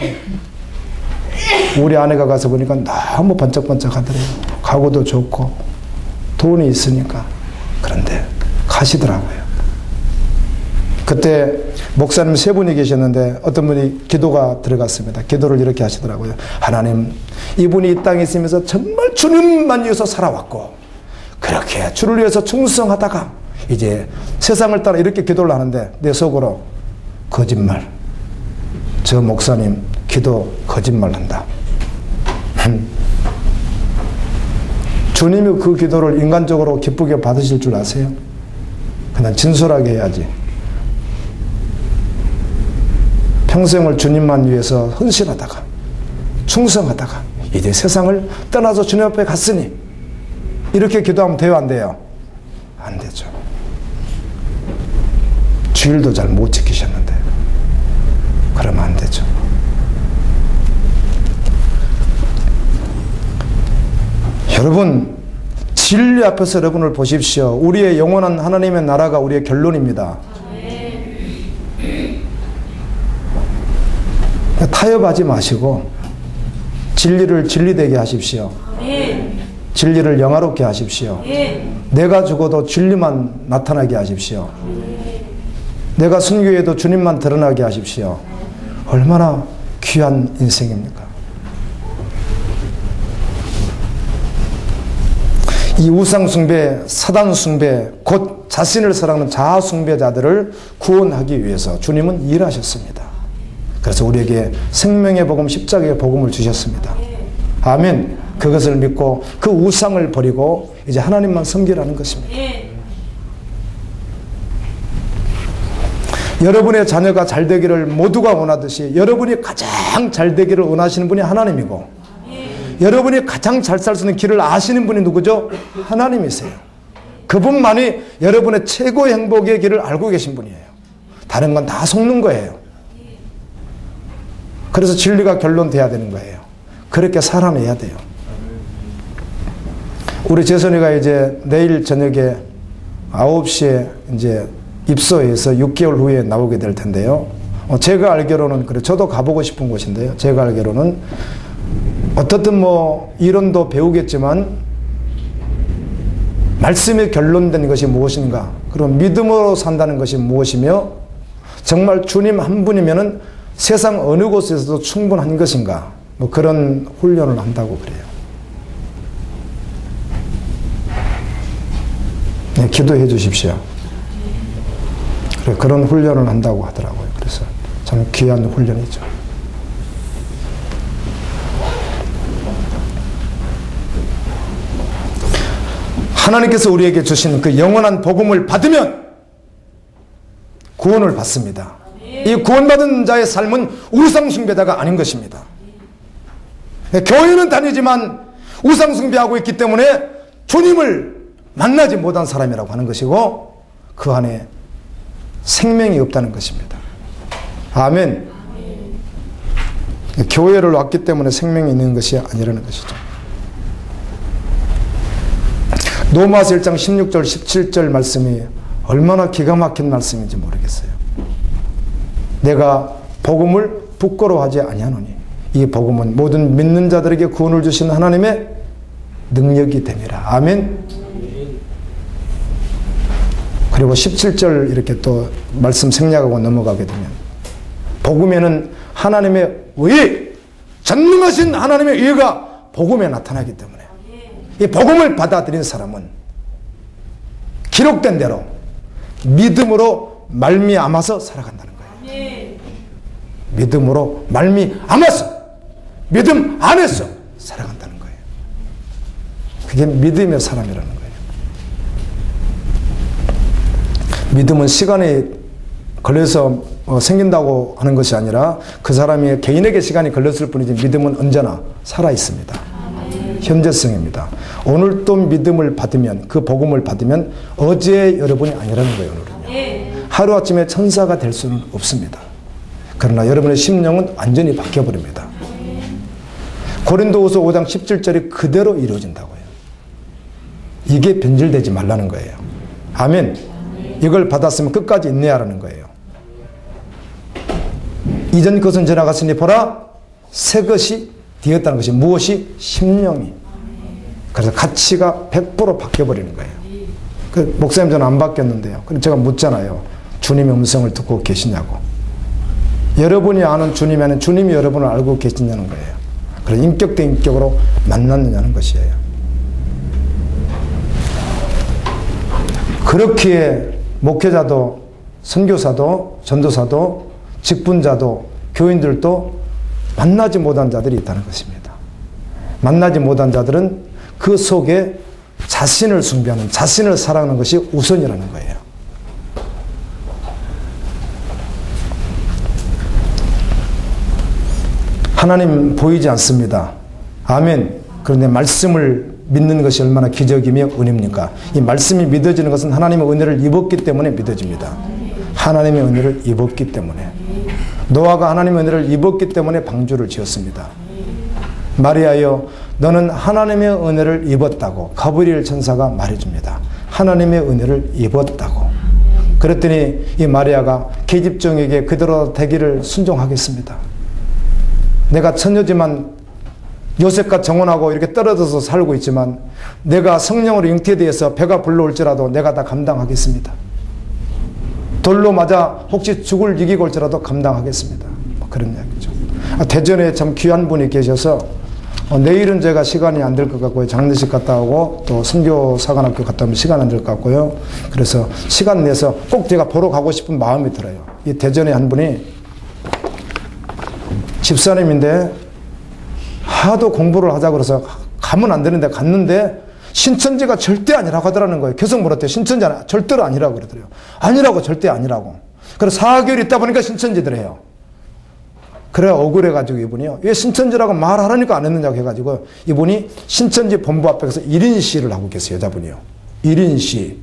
우리 아내가 가서 보니까 너무 반짝반짝 하더래요. 가구도 좋고 돈이 있으니까. 그런데 가시더라고요. 그때 목사님 3분이 계셨는데 어떤 분이 기도가 들어갔습니다. 기도를 이렇게 하시더라고요. 하나님, 이분이 이 땅에 있으면서 정말 주님만 위해서 살아왔고 그렇게 주를 위해서 충성하다가 이제 세상을 따라 이렇게 기도를 하는데 내 속으로 거짓말. 저 목사님 기도 거짓말한다. 주님이 그 기도를 인간적으로 기쁘게 받으실 줄 아세요? 그냥 진솔하게 해야지. 평생을 주님만 위해서 헌신하다가 충성하다가 이제 세상을 떠나서 주님 앞에 갔으니 이렇게 기도하면 돼요, 안 돼요? 안 되죠. 주일도 잘 못 지키셨는데 그러면 안 되죠. 여러분, 진리 앞에서 여러분을 보십시오. 우리의 영원한 하나님의 나라가 우리의 결론입니다. 타협하지 마시고 진리를 진리되게 하십시오. 진리를 영화롭게 하십시오. 내가 죽어도 진리만 나타나게 하십시오. 내가 순교해도 주님만 드러나게 하십시오. 얼마나 귀한 인생입니까? 이 우상숭배, 사단숭배, 곧 자신을 사랑하는 자아숭배자들을 구원하기 위해서 주님은 일하셨습니다. 그래서 우리에게 생명의 복음, 십자가의 복음을 주셨습니다. 아멘. 그것을 믿고 그 우상을 버리고 이제 하나님만 섬기라는 것입니다. 여러분의 자녀가 잘 되기를 모두가 원하듯이 여러분이 가장 잘 되기를 원하시는 분이 하나님이고, 여러분이 가장 잘 살 수 있는 길을 아시는 분이 누구죠? 하나님이세요. 그분만이 여러분의 최고의 행복의 길을 알고 계신 분이에요. 다른 건 다 속는 거예요. 그래서 진리가 결론돼야 되는 거예요. 그렇게 살아내야 돼요. 우리 재선이가 이제 내일 저녁에 9시에 이제 입소해서 6개월 후에 나오게 될 텐데요. 제가 알기로는, 그래, 저도 가보고 싶은 곳인데요. 제가 알기로는 어떻든 뭐 이론도 배우겠지만 말씀에 결론된 것이 무엇인가, 그럼 믿음으로 산다는 것이 무엇이며, 정말 주님 한 분이면은 세상 어느 곳에서도 충분한 것인가, 뭐 그런 훈련을 한다고 그래요. 네, 기도해 주십시오. 그래, 그런 훈련을 한다고 하더라고요. 그래서 참 귀한 훈련이죠. 하나님께서 우리에게 주신 그 영원한 복음을 받으면 구원을 받습니다. 이 구원받은 자의 삶은 우상숭배자가 아닌 것입니다. 교회는 다니지만 우상숭배하고 있기 때문에 주님을 만나지 못한 사람이라고 하는 것이고, 그 안에 생명이 없다는 것입니다. 아멘. 교회를 왔기 때문에 생명이 있는 것이 아니라는 것이죠. 로마서 1장 16절 17절 말씀이 얼마나 기가 막힌 말씀인지 모르겠어요. 내가 복음을 부끄러워하지 아니하노니 이 복음은 모든 믿는 자들에게 구원을 주신 하나님의 능력이 됨이라. 아멘. 그리고 17절 이렇게 또 말씀 생략하고 넘어가게 되면, 복음에는 하나님의 의, 전능하신 하나님의 의가 복음에 나타나기 때문에 이 복음을 받아들인 사람은 기록된 대로 믿음으로 말미암아서 살아간다는 거예요. 믿음으로 말미암아서, 믿음 안에서 살아간다는 거예요. 그게 믿음의 사람이라는 거예요. 믿음은 시간이 걸려서 생긴다고 하는 것이 아니라 그 사람이 개인에게 시간이 걸렸을 뿐이지 믿음은 언제나 살아 있습니다. 현재성입니다. 오늘 또 믿음을 받으면, 그 복음을 받으면 어제의 여러분이 아니라는 거예요. 오늘은요. 하루아침에 천사가 될 수는 없습니다. 그러나 여러분의 심령은 완전히 바뀌어버립니다. 고린도후서 5장 17절이 그대로 이루어진다고요. 이게 변질되지 말라는 거예요. 아멘. 이걸 받았으면 끝까지 인내하라는 거예요. 이전 것은 지나갔으니 보라 새 것이 되었다는 것이 무엇이? 심령이. 그래서 가치가 100% 바뀌어버리는 거예요. 그 목사님 저는 안 바뀌었는데요. 그래서 제가 묻잖아요. 주님의 음성을 듣고 계시냐고. 여러분이 아는 주님이 아닌 주님이 여러분을 알고 계시냐는 거예요. 그래서 인격 대 인격으로 만났느냐는 것이에요. 그렇기에 목회자도 선교사도 전도사도 직분자도 교인들도 만나지 못한 자들이 있다는 것입니다. 만나지 못한 자들은 그 속에 자신을 숭배하는, 자신을 사랑하는 것이 우선이라는 거예요. 하나님 보이지 않습니다. 아멘. 그런데 말씀을 믿는 것이 얼마나 기적이며 은혜입니까? 이 말씀이 믿어지는 것은 하나님의 은혜를 입었기 때문에 믿어집니다. 하나님의 은혜를 입었기 때문에. 노아가 하나님의 은혜를 입었기 때문에 방주를 지었습니다. 마리아여, 너는 하나님의 은혜를 입었다고 가브리엘 천사가 말해줍니다. 하나님의 은혜를 입었다고. 그랬더니 이 마리아가 계집종에게 그대로 되기를 순종하겠습니다. 내가 처녀지만 요셉과 정혼하고 이렇게 떨어져서 살고 있지만 내가 성령으로 잉태되어서 배가 불러올지라도 내가 다 감당하겠습니다. 돌로 맞아 혹시 죽을 이기고 올지라도 감당하겠습니다. 그런 이야기죠. 대전에 참 귀한 분이 계셔서 내일은 제가 시간이 안 될 것 같고요. 장례식 갔다 오고 또 선교사관학교 갔다 오면 시간 안 될 것 같고요. 그래서 시간 내서 꼭 제가 보러 가고 싶은 마음이 들어요. 이 대전에 한 분이 집사님인데 하도 공부를 하자고 그래서 가면 안 되는데 갔는데 신천지가 절대 아니라고 하더라는 거예요. 계속 물었대요. 신천지 절대로 아니라고 그러더래요. 아니라고, 절대 아니라고. 그래서 4개월 있다 보니까 신천지더래요. 그래 억울해가지고 이분이요. 왜 신천지라고 말하라니까 안 했느냐고 해가지고 이분이 신천지 본부 앞에서 1인 시위를 하고 계세요. 여자분이요. 1인 시위.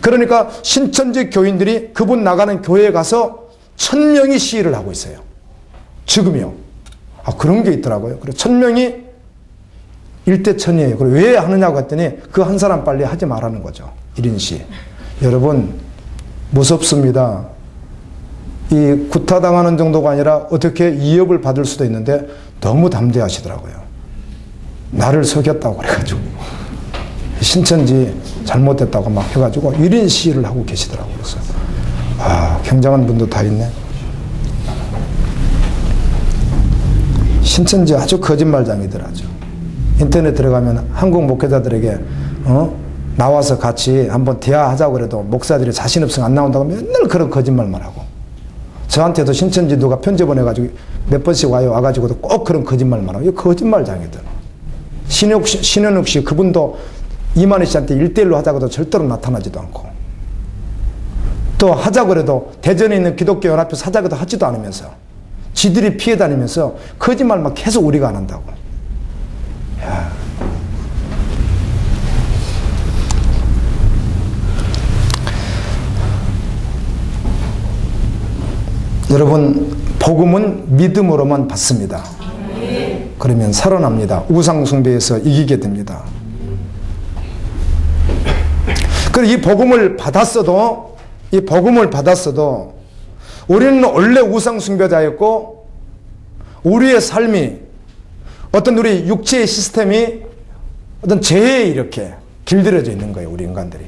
그러니까 신천지 교인들이 그분 나가는 교회에 가서 1000명이 시위를 하고 있어요. 지금이요. 그런 게 있더라고요. 그래서 1000명이 1대 1000이에요. 그리고 왜 하느냐고 했더니 그 한 사람 빨리 하지 말라는 거죠. 1인 시. 여러분, 무섭습니다. 이 구타당하는 정도가 아니라 어떻게 위협을 받을 수도 있는데 너무 담대하시더라고요. 나를 속였다고 그래가지고. 신천지 잘못됐다고 막 해가지고 1인 시위를 하고 계시더라고요. 그래서 굉장한 분도 다 있네. 신천지 아주 거짓말장이들 아주. 인터넷 들어가면 한국 목회자들에게 나와서 같이 한번 대화하자고 그래도 목사들이 자신 없으면 안 나온다고 맨날 그런 거짓말만 하고. 저한테도 신천지 누가 편지 보내가지고 몇 번씩 와가지고도 꼭 그런 거짓말만 하고. 이거 거짓말장이들. 신현욱 씨 그분도 이만희 씨한테 1대1로 하자고 해도 절대로 나타나지도 않고. 또 하자고 그래도 대전에 있는 기독교 연합에서 하자고 해도 하지도 않으면서 지들이 피해 다니면서 거짓말만 계속 우리가 안 한다고. 야. 여러분, 복음은 믿음으로만 받습니다. 그러면 살아납니다. 우상숭배에서 이기게 됩니다. 그리고 이 복음을 받았어도 우리는 원래 우상숭배자였고 우리의 삶이 어떤 우리 육체의 시스템이 어떤 죄에 이렇게 길들여져 있는 거예요. 우리 인간들이.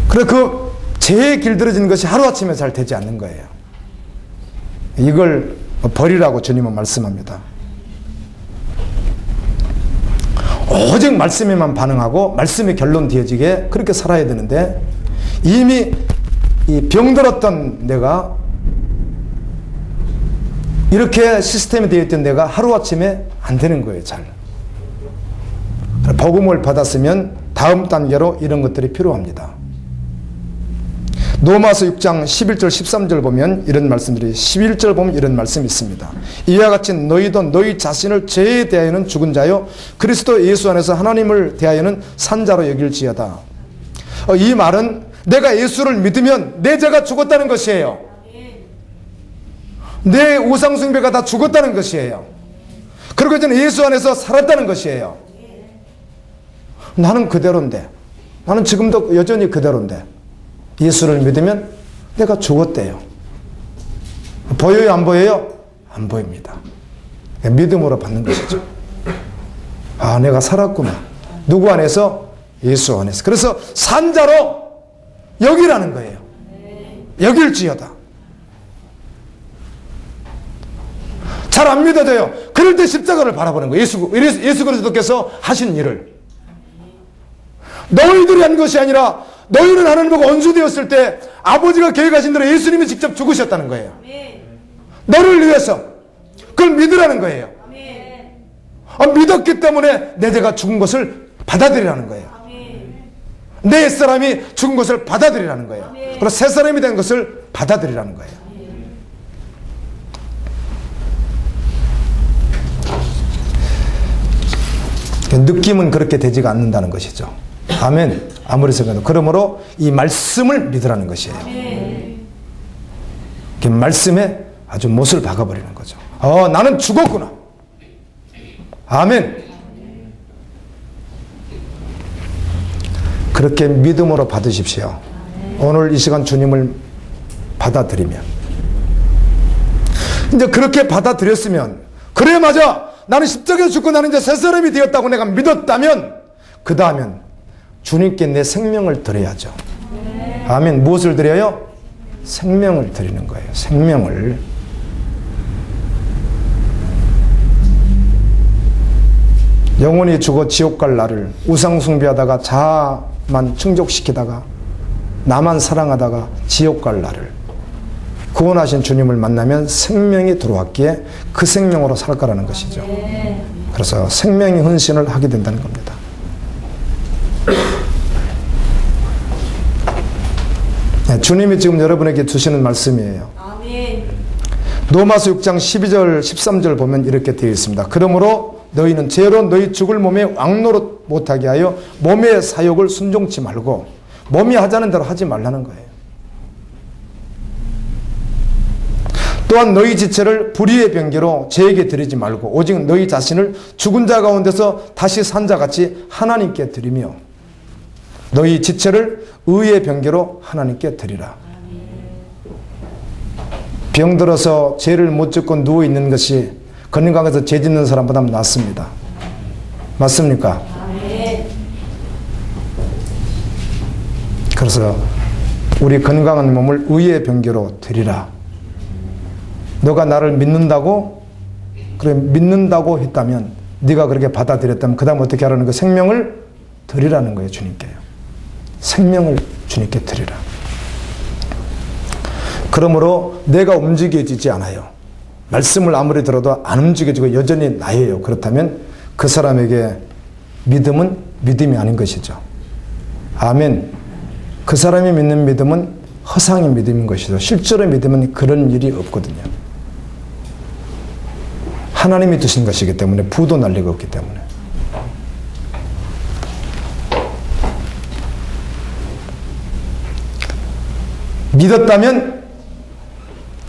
그래서 그 죄에 길들여지는 것이 하루아침에 잘 되지 않는 거예요. 이걸 버리라고 주님은 말씀합니다. 오직 말씀에만 반응하고 말씀이 결론 되어지게 그렇게 살아야 되는데 이미 이 병들었던 내가 이렇게 시스템이 되어 있던 내가 하루아침에 안 되는 거예요. 잘. 복음을 받았으면 다음 단계로 이런 것들이 필요합니다. 로마서 6장 11절 13절 보면 이런 말씀들이 11절 보면 이런 말씀이 있습니다. 이와 같이 너희도 너희 자신을 죄에 대하여는 죽은 자요 그리스도 예수 안에서 하나님을 대하여는 산 자로 여길지어다. 이 말은 내가 예수를 믿으면 내 죄가 죽었다는 것이에요. 내 우상숭배가 다 죽었다는 것이에요. 그리고 이제는 예수 안에서 살았다는 것이에요. 나는 그대로인데, 나는 지금도 여전히 그대로인데 예수를 믿으면 내가 죽었대요. 보여요? 안 보여요? 안 보입니다. 믿음으로 받는 것이죠. 내가 살았구나. 누구 안에서? 예수 안에서. 그래서 산자로 여기라는 거예요. 여길지어다. 잘 안 믿어져요. 그럴 때 십자가를 바라보는 거예요. 예수 그리스도께서 하신 일을. 너희들이 한 것이 아니라 너희는 하나님하고 원수되었을 때 아버지가 계획하신 대로 예수님이 직접 죽으셨다는 거예요. 너를 위해서. 그걸 믿으라는 거예요. 믿었기 때문에 내 죄가 죽은 것을 받아들이라는 거예요. 내 옛사람이 죽은 것을 받아들이라는 거예요. 그리고 새 사람이 된 것을 받아들이라는 거예요. 느낌은 그렇게 되지가 않는다는 것이죠. 아멘. 아무리 생각해도. 그러므로 이 말씀을 믿으라는 것이에요. 말씀에 아주 못을 박아버리는 거죠. 나는 죽었구나. 아멘. 그렇게 믿음으로 받으십시오. 오늘 이 시간 주님을 받아들이면. 이제 그렇게 받아들였으면, 그래, 맞아. 나는 십자가에 죽고 나는 이제 새 사람이 되었다고 내가 믿었다면, 그 다음엔 주님께 내 생명을 드려야죠. 아멘. 무엇을 드려요? 생명을 드리는 거예요. 생명을. 영원히 죽어 지옥 갈 나를 우상 숭배하다가 자아만 충족시키다가 나만 사랑하다가 지옥 갈 나를 구원하신 주님을 만나면 생명이 들어왔기에 그 생명으로 살 거라는 것이죠. 그래서 생명의 헌신을 하게 된다는 겁니다. 네, 주님이 지금 여러분에게 주시는 말씀이에요. 로마서 6장 12절 13절 보면 이렇게 되어 있습니다. 그러므로 너희는 죄로 너희 죽을 몸에 왕노릇 못하게 하여 몸의 사욕을 순종치 말고 몸이 하자는 대로 하지 말라는 거예요. 또한 너희 지체를 불의의 병기로 죄에게 드리지 말고 오직 너희 자신을 죽은 자 가운데서 다시 산 자같이 하나님께 드리며 너희 지체를 의의 병기로 하나님께 드리라. 병들어서 죄를 못 짓고 누워있는 것이 건강해서 죄 짓는 사람보다 낫습니다. 맞습니까? 그래서 우리 건강한 몸을 의의 병기로 드리라. 너가 나를 믿는다고? 그래, 믿는다고 했다면, 네가 그렇게 받아들였다면 그 다음 어떻게 하라는 거예요? 생명을 드리라는 거예요. 주님께요. 생명을 주님께 드리라. 그러므로 내가 움직여지지 않아요. 말씀을 아무리 들어도 안 움직여지고 여전히 나예요. 그렇다면 그 사람에게 믿음은 믿음이 아닌 것이죠. 아멘. 그 사람이 믿는 믿음은 허상의 믿음인 것이죠. 실제로 믿음은 그런 일이 없거든요. 하나님이 두신 것이기 때문에 부도 난리가 없기 때문에. 믿었다면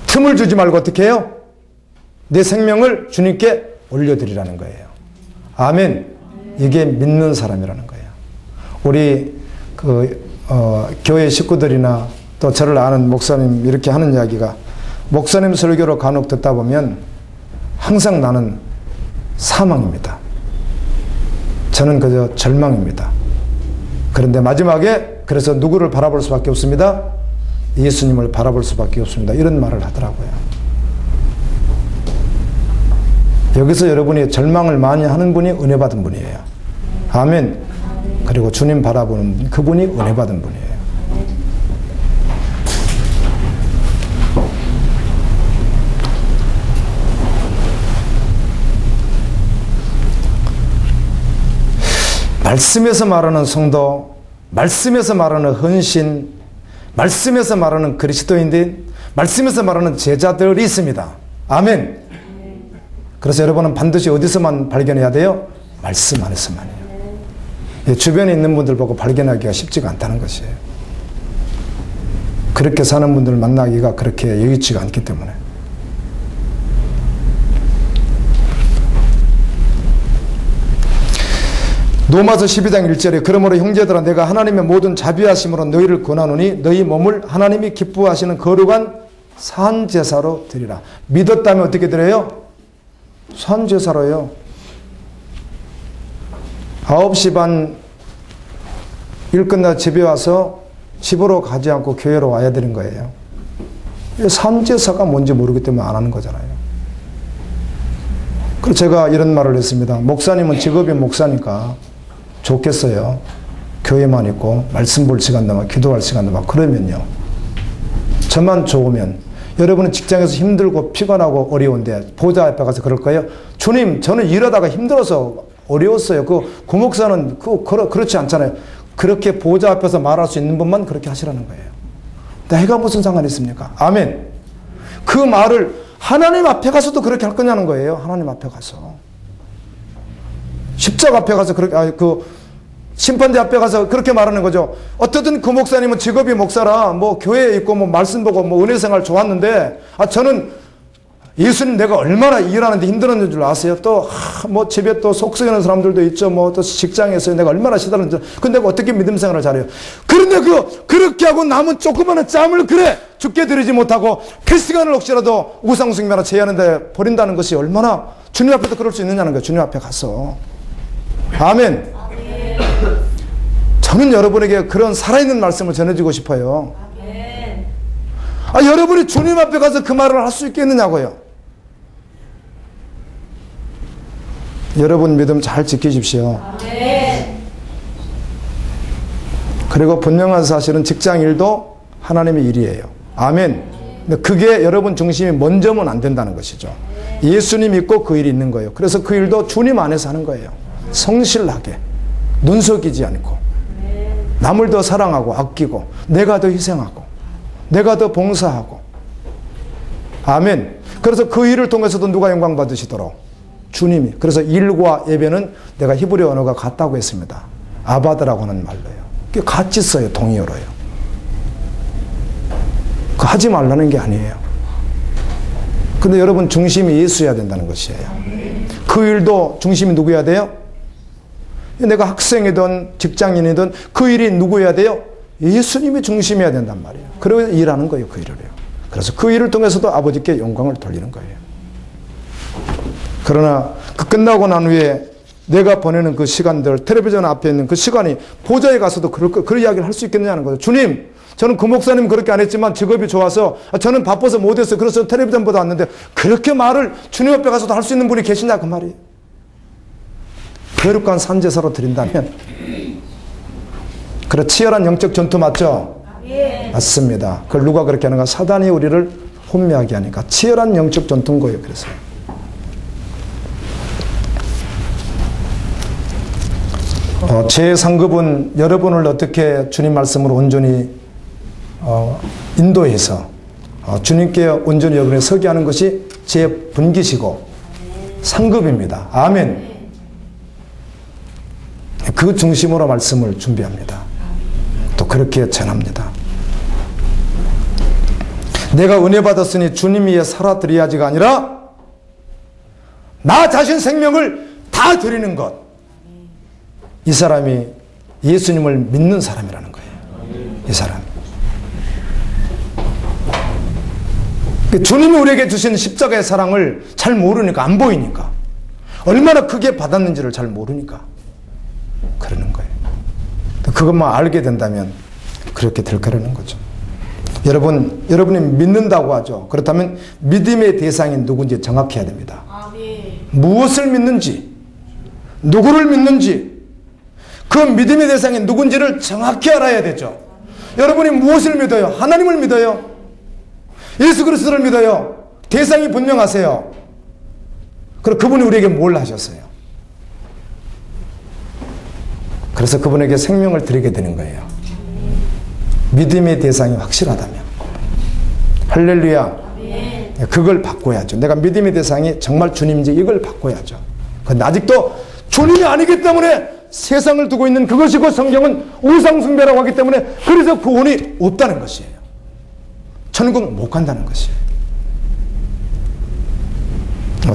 틈을 주지 말고 어떻게 해요? 내 생명을 주님께 올려드리라는 거예요. 아멘. 이게 믿는 사람이라는 거예요. 우리 교회 식구들이나 또 저를 아는 목사님 이렇게 하는 이야기가, 목사님 설교로 간혹 듣다 보면 항상 나는 사망입니다. 저는 그저 절망입니다. 그런데 마지막에 그래서 누구를 바라볼 수밖에 없습니다. 예수님을 바라볼 수밖에 없습니다. 이런 말을 하더라고요. 여기서 여러분이 절망을 많이 하는 분이 은혜 받은 분이에요. 아멘. 그리고 주님 바라보는 그분이 은혜 받은 분이에요. 말씀에서 말하는 성도, 말씀에서 말하는 헌신, 말씀에서 말하는 그리스도인들, 말씀에서 말하는 제자들이 있습니다. 아멘. 그래서 여러분은 반드시 어디서만 발견해야 돼요? 말씀 안에서만이에요. 주변에 있는 분들 보고 발견하기가 쉽지가 않다는 것이에요. 그렇게 사는 분들을 만나기가 그렇게 여의치가 않기 때문에. 로마서 12장 1절에 그러므로 형제들아 내가 하나님의 모든 자비하심으로 너희를 권하노니 너희 몸을 하나님이 기뻐하시는 거룩한 산제사로 드리라. 믿었다면 어떻게 드려요? 산제사로요. 9시 반 일 끝나 집에 와서 집으로 가지 않고 교회로 와야 되는 거예요. 산제사가 뭔지 모르기 때문에 안 하는 거잖아요. 그래서 제가 이런 말을 했습니다. 목사님은 직업이 목사니까 좋겠어요. 교회만 있고 말씀 볼 시간도 막 기도할 시간도 막 그러면요. 저만 좋으면 여러분은 직장에서 힘들고 피곤하고 어려운데 보좌 앞에 가서 그럴 거예요? 주님, 저는 일하다가 힘들어서 어려웠어요. 그 목사는 그렇지 않잖아요. 그렇게 보좌 앞에서 말할 수 있는 분만 그렇게 하시라는 거예요. 내가 무슨 상관이 있습니까? 아멘. 그 말을 하나님 앞에 가서도 그렇게 할 거냐는 거예요. 하나님 앞에 가서. 십자가 앞에 가서 그렇게, 심판대 앞에 가서 그렇게 말하는 거죠. 어떻든 그 목사님은 직업이 목사라, 뭐 교회에 있고 뭐 말씀 보고 뭐 은혜 생활 좋았는데, 저는 예수님 내가 얼마나 일하는데 힘들었는 줄 아세요? 또, 뭐 집에 또 속 썩이는 사람들도 있죠. 뭐 또 직장에서 내가 얼마나 시달렸는지. 근데 내가 어떻게 믿음 생활을 잘해요? 그런데 그렇게 하고 남은 조그마한 짬을 그래! 죽게 드리지 못하고 그 시간을 혹시라도 우상숭배나 제하는데 버린다는 것이 얼마나 주님 앞에도 그럴 수 있느냐는 거예요. 주님 앞에 가서. 아멘. 저는 여러분에게 그런 살아있는 말씀을 전해주고 싶어요. 여러분이 주님 앞에 가서 그 말을 할 수 있겠느냐고요. 여러분 믿음 잘 지키십시오. 그리고 분명한 사실은 직장 일도 하나님의 일이에요. 아멘. 근데 그게 여러분 중심이 먼저면 안 된다는 것이죠. 예수님 믿고 그 일이 있는 거예요. 그래서 그 일도 주님 안에서 하는 거예요. 성실하게, 눈속이지 않고, 남을 더 사랑하고 아끼고, 내가 더 희생하고, 내가 더 봉사하고. 아멘. 그래서 그 일을 통해서도 누가 영광 받으시도록? 주님이. 그래서 일과 예배는 내가 히브리 언어가 같다고 했습니다. 아바드라고 하는 말로요. 같이 써요. 동의어로요. 그 하지 말라는 게 아니에요. 근데 여러분 중심이 예수여야 된다는 것이에요. 그 일도 중심이 누구여야 돼요? 내가 학생이든 직장인이든 그 일이 누구여야 돼요? 예수님이 중심이어야 된단 말이에요. 그리고 일하는 거예요. 그 일을요. 그래서 그 일을 통해서도 아버지께 영광을 돌리는 거예요. 그러나 그 끝나고 난 후에 내가 보내는 그 시간들, 텔레비전 앞에 있는 그 시간이 보좌에 가서도 그 이야기를 할 수 있겠느냐는 거죠. 주님, 저는 그 목사님 그렇게 안 했지만 직업이 좋아서 저는 바빠서 못했어요. 그래서 텔레비전 보다 왔는데 그렇게 말을 주님 앞에 가서도 할 수 있는 분이 계시냐 그 말이에요. 거룩한 산제사로 드린다면. 그래, 치열한 영적 전투 맞죠? 맞습니다. 그걸 누가 그렇게 하는가? 사단이 우리를 혼미하게 하니까. 치열한 영적 전투인 거예요. 그래서 제3급은 여러분을 어떻게 주님 말씀으로 온전히 인도해서 주님께 온전히 여러분에 서게 하는 것이 제 분기시고 상급입니다. 아멘. 그 중심으로 말씀을 준비합니다. 또 그렇게 전합니다. 내가 은혜 받았으니 주님 위에 살아드려야지가 아니라 나 자신 생명을 다 드리는 것. 이 사람이 예수님을 믿는 사람이라는 거예요. 이 사람. 주님이 우리에게 주신 십자가의 사랑을 잘 모르니까, 안 보이니까, 얼마나 크게 받았는지를 잘 모르니까 그러는 거예요. 그것만 알게 된다면 그렇게 될 거라는 거죠. 여러분이 믿는다고 하죠. 그렇다면 믿음의 대상이 누군지 정확해야 됩니다. 무엇을 믿는지, 누구를 믿는지, 그 믿음의 대상이 누군지를 정확히 알아야 되죠. 여러분이 무엇을 믿어요? 하나님을 믿어요? 예수 그리스도를 믿어요? 대상이 분명하세요. 그럼 그분이 우리에게 뭘 하셨어요? 그래서 그분에게 생명을 드리게 되는 거예요. 믿음의 대상이 확실하다면. 할렐루야. 그걸 바꿔야죠. 내가 믿음의 대상이 정말 주님인지 이걸 바꿔야죠. 그런데 아직도 주님이 아니기 때문에 세상을 두고 있는 그것이고 성경은 우상숭배라고 하기 때문에 그래서 구원이 없다는 것이에요. 천국 못 간다는 것이에요.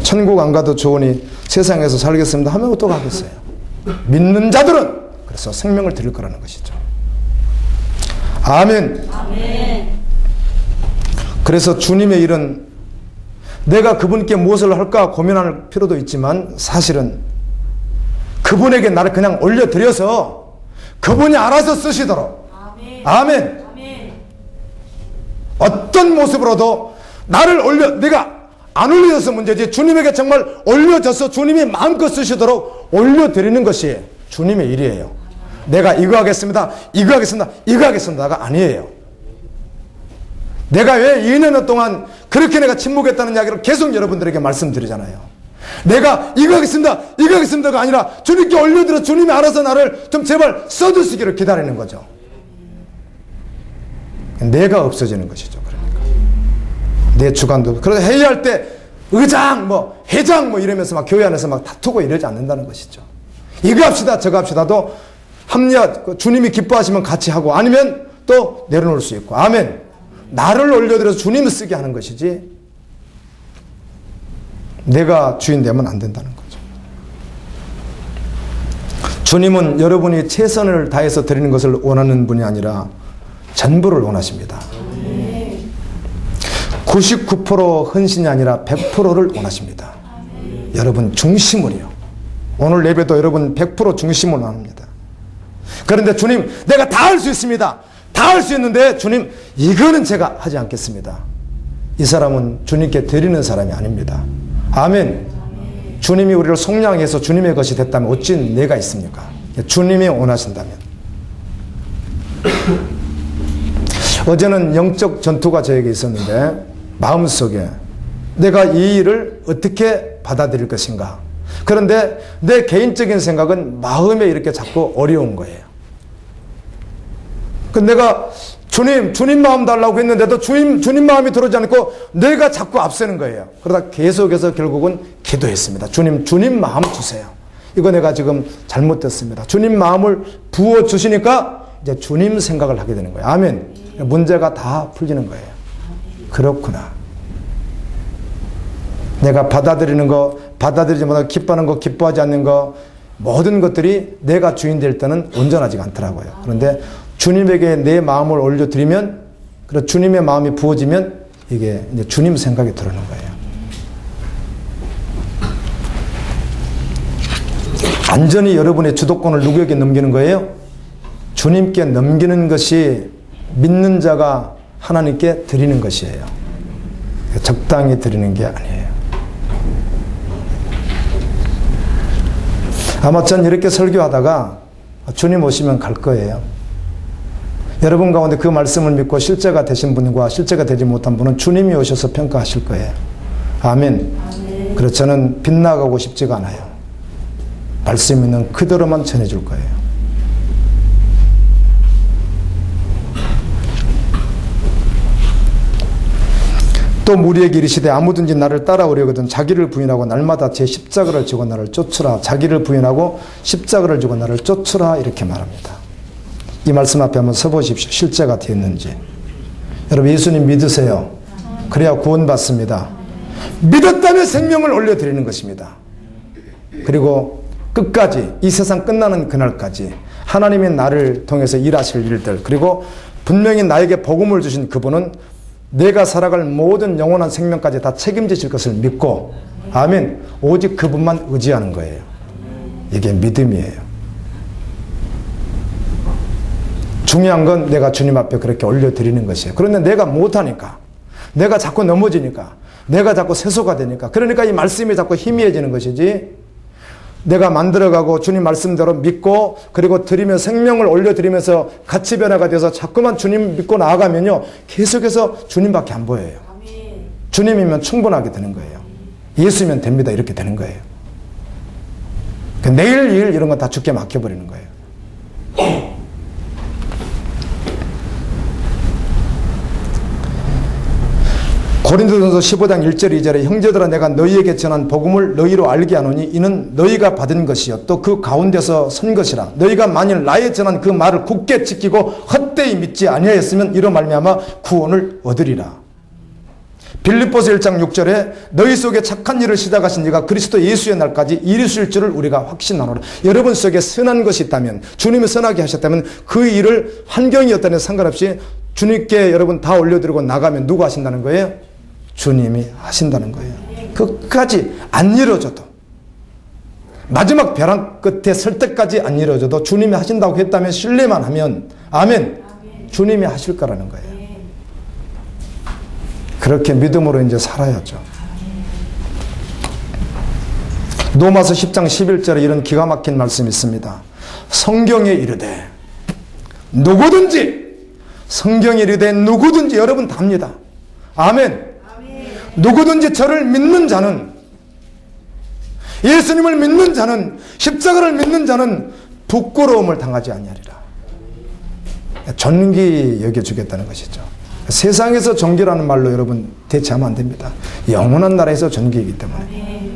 천국 안 가도 좋으니 세상에서 살겠습니다 하면 어떡하겠어요? 믿는 자들은 그래서 생명을 드릴 거라는 것이죠. 아멘. 아멘. 그래서 주님의 일은 내가 그분께 무엇을 할까 고민할 필요도 있지만 사실은 그분에게 나를 그냥 올려드려서 그분이 알아서 쓰시도록. 아멘. 아멘. 아멘. 어떤 모습으로도 나를 내가 안 올려져서 문제지 주님에게 정말 올려져서 주님이 마음껏 쓰시도록 올려드리는 것이 주님의 일이에요. 내가 이거 하겠습니다, 이거 하겠습니다, 이거 하겠습니다가 아니에요. 내가 왜 2년 동안 그렇게 내가 침묵했다는 이야기를 계속 여러분들에게 말씀드리잖아요. 내가 이거 하겠습니다, 이거 하겠습니다가 아니라 주님께 올려드려 주님이 알아서 나를 좀 제발 써주시기를 기다리는 거죠. 내가 없어지는 것이죠. 그러니까 내 주관도. 그래서 회의할 때 의장 뭐 회장 뭐 이러면서 막 교회 안에서 막 다투고 이러지 않는다는 것이죠. 이거 합시다 저거 합시다도 합리화, 주님이 기뻐하시면 같이 하고 아니면 또 내려놓을 수 있고. 아멘. 나를 올려드려서 주님을 쓰게 하는 것이지 내가 주인 되면 안 된다는 거죠. 주님은 여러분이 최선을 다해서 드리는 것을 원하는 분이 아니라 전부를 원하십니다. 99% 헌신이 아니라 100%를 원하십니다. 여러분 중심을요. 오늘 예배도 여러분 100% 중심을 원합니다. 그런데 주님 내가 다 할 수 있습니다. 다 할 수 있는데 주님 이거는 제가 하지 않겠습니다. 이 사람은 주님께 드리는 사람이 아닙니다. 아멘. 주님이 우리를 속량해서 주님의 것이 됐다면 어찌 내가 있습니까? 주님이 원하신다면. 어제는 영적 전투가 저에게 있었는데 마음속에 내가 이 일을 어떻게 받아들일 것인가. 그런데 내 개인적인 생각은 마음에 이렇게 자꾸 어려운 거예요. 내가 주님 마음 달라고 했는데도 주님 마음이 들어오지 않고 내가 자꾸 앞서는 거예요. 그러다 계속해서 결국은 기도했습니다. 주님 마음 주세요. 이거 내가 지금 잘못됐습니다. 주님 마음을 부어주시니까 이제 주님 생각을 하게 되는 거예요. 아멘. 문제가 다 풀리는 거예요. 그렇구나. 내가 받아들이는 거, 받아들이지 못하고 기뻐하는 거, 기뻐하지 않는 거 모든 것들이 내가 주인 될 때는 온전하지가 않더라고요. 그런데 주님에게 내 마음을 올려드리면, 그리고 주님의 마음이 부어지면 이게 이제 주님 생각이 들어오는 거예요. 완전히 여러분의 주도권을 누구에게 넘기는 거예요? 주님께 넘기는 것이 믿는 자가 하나님께 드리는 것이에요. 적당히 드리는 게 아니에요. 아마 전 이렇게 설교하다가 주님 오시면 갈 거예요. 여러분 가운데 그 말씀을 믿고 실제가 되신 분과 실제가 되지 못한 분은 주님이 오셔서 평가하실 거예요. 아멘. 아멘. 그래서 저는 빗나가고 싶지가 않아요. 말씀 있는 그대로만 전해줄 거예요. 또 무리에게 이르시되 아무든지 나를 따라오려거든 자기를 부인하고 날마다 제 십자가를 지고 나를 쫓으라. 자기를 부인하고 십자가를 지고 나를 쫓으라 이렇게 말합니다. 이 말씀 앞에 한번 서보십시오. 실제가 되었는지. 여러분 예수님 믿으세요. 그래야 구원받습니다. 믿었다면 생명을 올려드리는 것입니다. 그리고 끝까지 이 세상 끝나는 그날까지 하나님이 나를 통해서 일하실 일들, 그리고 분명히 나에게 복음을 주신 그분은 내가 살아갈 모든 영원한 생명까지 다 책임지실 것을 믿고, 아멘, 오직 그분만 의지하는 거예요. 이게 믿음이에요. 중요한 건 내가 주님 앞에 그렇게 올려드리는 것이에요. 그런데 내가 못하니까, 내가 자꾸 넘어지니까, 내가 자꾸 세소가 되니까, 그러니까 이 말씀이 자꾸 희미해지는 것이지, 내가 만들어가고 주님 말씀대로 믿고 그리고 드리며 생명을 올려드리면서 같이 변화가 돼서 자꾸만 주님 믿고 나아가면요, 계속해서 주님밖에 안 보여요. 주님이면 충분하게 되는 거예요. 예수면 됩니다. 이렇게 되는 거예요. 내일 일 이런 건 다 주께 맡겨버리는 거예요. 고린도전서 15장 1절 2절에 형제들아 내가 너희에게 전한 복음을 너희로 알게 하노니 이는 너희가 받은 것이요 또 그 가운데서 선 것이라. 너희가 만일 나의 전한 그 말을 굳게 지키고 헛되이 믿지 아니하였으면 이로 말미암아 구원을 얻으리라. 빌립보서 1장 6절에 너희 속에 착한 일을 시작하신 이가 그리스도 예수의 날까지 이루실 줄을 우리가 확신하노라. 여러분 속에 선한 것이 있다면, 주님이 선하게 하셨다면 그 일을 환경이 어떠냐 상관없이 주님께 여러분 다 올려드리고 나가면 누가 하신다는 거예요? 주님이 하신다는 거예요. 끝까지 안 이루어져도, 마지막 벼랑 끝에 설 때까지 안 이루어져도 주님이 하신다고 했다면 신뢰만 하면 아멘, 주님이 하실 거라는 거예요. 그렇게 믿음으로 이제 살아야죠. 로마서 10장 11절에 이런 기가 막힌 말씀이 있습니다. 성경에 이르되 누구든지, 성경에 이르되 누구든지, 여러분 답니다. 아멘. 누구든지 저를 믿는 자는, 예수님을 믿는 자는, 십자가를 믿는 자는 부끄러움을 당하지 아니하리라. 존귀 여겨주겠다는 것이죠. 세상에서 존귀라는 말로 여러분 대체하면 안 됩니다. 영원한 나라에서 존귀이기 때문에.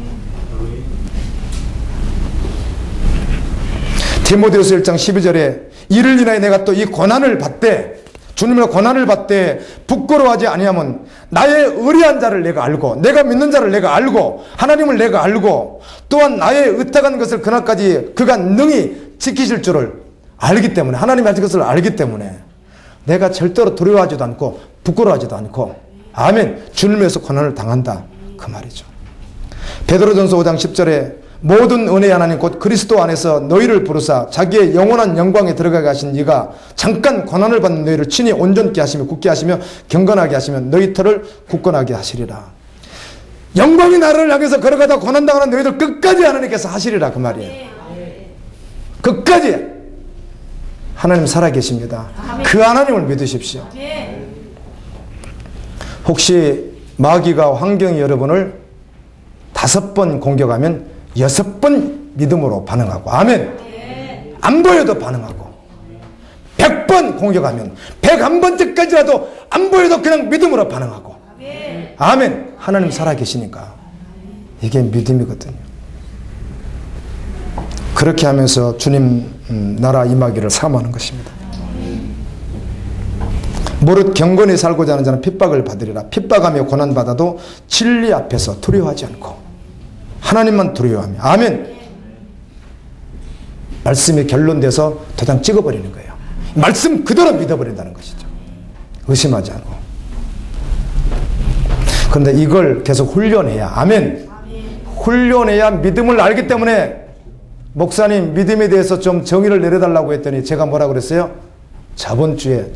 디모데후서 1장 12절에 이를 인하여 내가 또 이 고난을 받되, 주님의 고난을 받되 부끄러워하지 아니하면 나의 의리한 자를 내가 알고, 내가 믿는 자를 내가 알고, 하나님을 내가 알고, 또한 나의 의탁한 것을 그날까지 그가 능히 지키실 줄을 알기 때문에, 하나님이 하실 것을 알기 때문에 내가 절대로 두려워하지도 않고 부끄러워하지도 않고, 아멘, 주님을 위해서 고난을 당한다, 그 말이죠. 베드로전서 5장 10절에 모든 은혜의 하나님 곧 그리스도 안에서 너희를 부르사 자기의 영원한 영광에 들어가게 하신 이가 잠깐 고난을 받는 너희를 친히 온전케 하시며 굳게 하시며 경건하게 하시며 너희 털을 굳건하게 하시리라. 영광의 나라를 향해서 걸어가다 고난당하는 너희들 끝까지 하나님께서 하시리라, 그 말이에요. 끝까지 하나님 살아계십니다. 그 하나님을 믿으십시오. 혹시 마귀가 환경이 여러분을 5번 공격하면 6번 믿음으로 반응하고, 아멘. 안 보여도 반응하고, 100번 공격하면 101번째까지라도 안 보여도 그냥 믿음으로 반응하고, 아멘. 하나님 살아계시니까 이게 믿음이거든요. 그렇게 하면서 주님 나라 임하기를 사모하는 것입니다. 무릇 경건히 살고자 하는 자는 핍박을 받으리라. 핍박하며 고난받아도 진리 앞에서 두려워하지 않고 하나님만 두려워하며, 아멘. 말씀이 결론돼서 도장 찍어버리는 거예요. 말씀 그대로 믿어버린다는 것이죠. 의심하지 않고. 그런데 이걸 계속 훈련해야, 아멘, 훈련해야 믿음을 알기 때문에, 목사님 믿음에 대해서 좀 정의를 내려달라고 했더니 제가 뭐라 그랬어요? 저번 주에,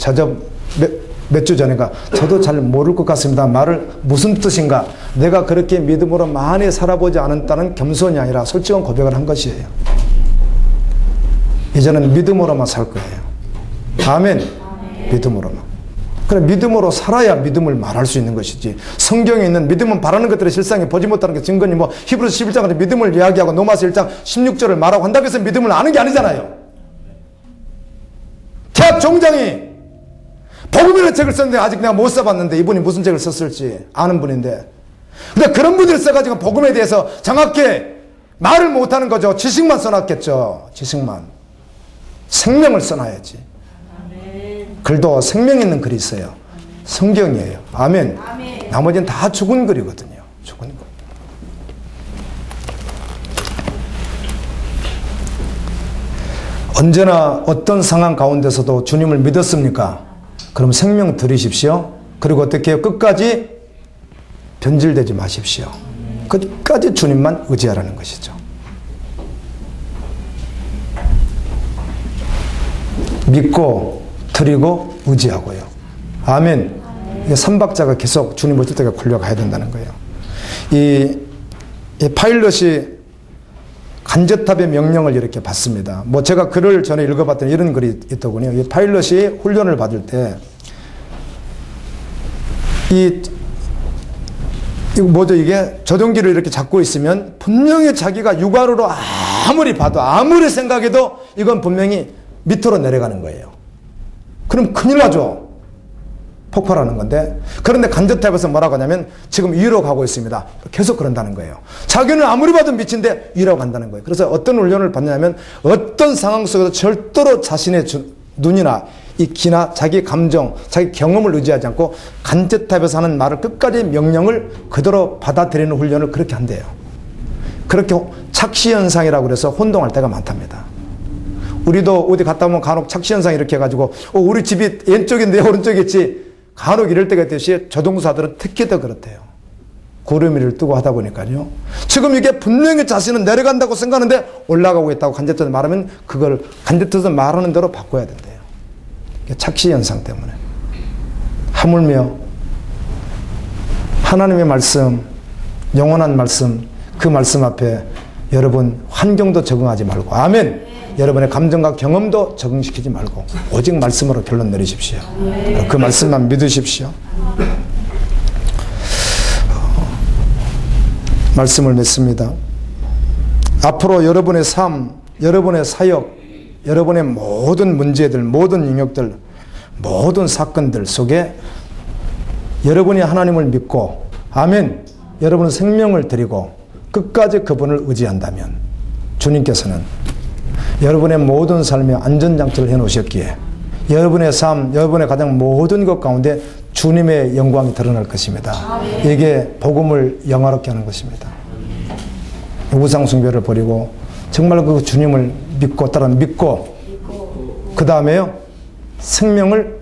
몇 주 전인가, 저도 잘 모를 것 같습니다. 말을 무슨 뜻인가? 내가 그렇게 믿음으로 많이 살아보지 않았다는 겸손이 아니라 솔직한 고백을 한 것이에요. 이제는 믿음으로만 살 거예요. 아멘. 믿음으로만. 그래, 믿음으로 살아야 믿음을 말할 수 있는 것이지, 성경에 있는 믿음은 바라는 것들의 실상에 보지 못하는 게 증거니, 뭐 히브리서 11장에 믿음을 이야기하고 로마서 1장 16절을 말하고 한다고 해서 믿음을 아는 게 아니잖아요. 대학 종장이 복음이라는 책을 썼는데 아직 내가 못 써봤는데 이분이 무슨 책을 썼을지 아는 분인데, 근데 그런 분들이 써가지고 복음에 대해서 정확히 말을 못하는 거죠. 지식만 써놨겠죠. 지식만. 생명을 써놔야지. 글도 생명 있는 글이 있어요. 성경이에요. 아멘. 나머지는 다 죽은 글이거든요. 죽은 글. 언제나 어떤 상황 가운데서도 주님을 믿었습니까? 그럼 생명 들이십시오. 그리고 어떻게 해요? 끝까지 변질되지 마십시오. 끝까지 주님만 의지하라는 것이죠. 믿고 드리고 의지하고요. 아멘. 이게 삼박자가 계속 주님을 뜻대로 굴려가야 된다는 거예요. 이 파일럿이 간접탑의 명령을 이렇게 받습니다. 뭐 제가 글을 전에 읽어봤더니 이런 글이 있더군요. 이 파일럿이 훈련을 받을 때 이거 뭐죠? 이게 조종기를 이렇게 잡고 있으면 분명히 자기가 육안으로 아무리 봐도 아무리 생각해도 이건 분명히 밑으로 내려가는 거예요. 그럼 큰일 나죠. 폭발하는 건데, 그런데 간접탑에서 뭐라고 하냐면 지금 위로 가고 있습니다. 계속 그런다는 거예요. 자기는 아무리 봐도 밑인데 위로 간다는 거예요. 그래서 어떤 훈련을 받냐면 어떤 상황 속에서 절대로 자신의 눈이나 이 귀나 자기 감정, 자기 경험을 의지하지 않고 간접탑에서 하는 말을 끝까지 명령을 그대로 받아들이는 훈련을 그렇게 한대요. 그렇게 착시현상이라고 그래서 혼동할 때가 많답니다. 우리도 어디 갔다 오면 간혹 착시현상 이렇게 해가지고 우리 집이 왼쪽인데 오른쪽이겠지, 간혹 이럴 때가 있듯이 조종사들은 특히 더 그렇대요. 구름 위를 뜨고 하다 보니까요. 지금 이게 분명히 자신은 내려간다고 생각하는데 올라가고 있다고 간접적으로 말하면 그걸 간접적으로 말하는 대로 바꿔야 된대요. 착시현상 때문에. 하물며 하나님의 말씀, 영원한 말씀, 그 말씀 앞에 여러분 환경도 적응하지 말고, 아멘. 여러분의 감정과 경험도 적응시키지 말고 오직 말씀으로 결론 내리십시오. 그 말씀만 믿으십시오. 말씀을 맺습니다. 앞으로 여러분의 삶, 여러분의 사역, 여러분의 모든 문제들, 모든 영역들, 모든 사건들 속에 여러분이 하나님을 믿고 아멘, 여러분은 생명을 드리고 끝까지 그분을 의지한다면 주님께서는 여러분의 모든 삶에 안전장치를 해놓으셨기에 여러분의 삶, 여러분의 가장 모든 것 가운데 주님의 영광이 드러날 것입니다. 이게 복음을 영화롭게 하는 것입니다. 우상 숭배를 버리고 정말 그 주님을 믿고 따라 믿고 그 다음에요 생명을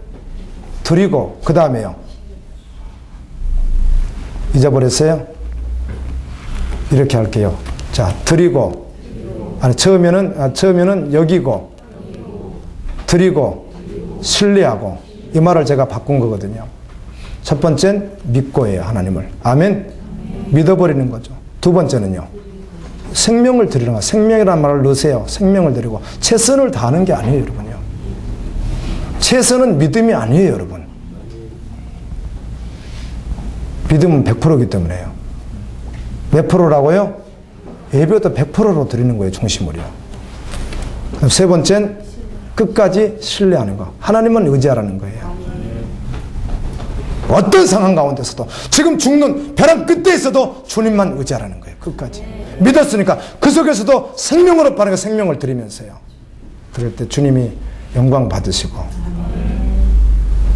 드리고 그 다음에요 잊어버렸어요? 이렇게 할게요. 자, 드리고 아니 처음에는 여기고 드리고 신뢰하고 이 말을 제가 바꾼 거거든요. 첫 번째는 믿고예요. 하나님을. 아멘. 믿어버리는 거죠. 두 번째는요. 생명을 드리는 거. 생명이라는 말을 넣으세요. 생명을 드리고 최선을 다하는 게 아니에요. 여러분요. 최선은 믿음이 아니에요. 여러분. 믿음은 100%이기 때문에요. 몇 프로라고요? 예배도 100%로 드리는 거예요. 중심으로요. 세 번째는 끝까지 신뢰하는 거. 하나님만 의지하라는 거예요. 어떤 상황 가운데서도 지금 죽는 벼랑 끝에 있어도 주님만 의지하라는 거예요. 끝까지. 믿었으니까 그 속에서도 생명으로 빠르게 생명을 드리면서요. 그럴 때 주님이 영광 받으시고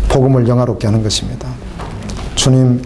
복음을 영화롭게 하는 것입니다. 주님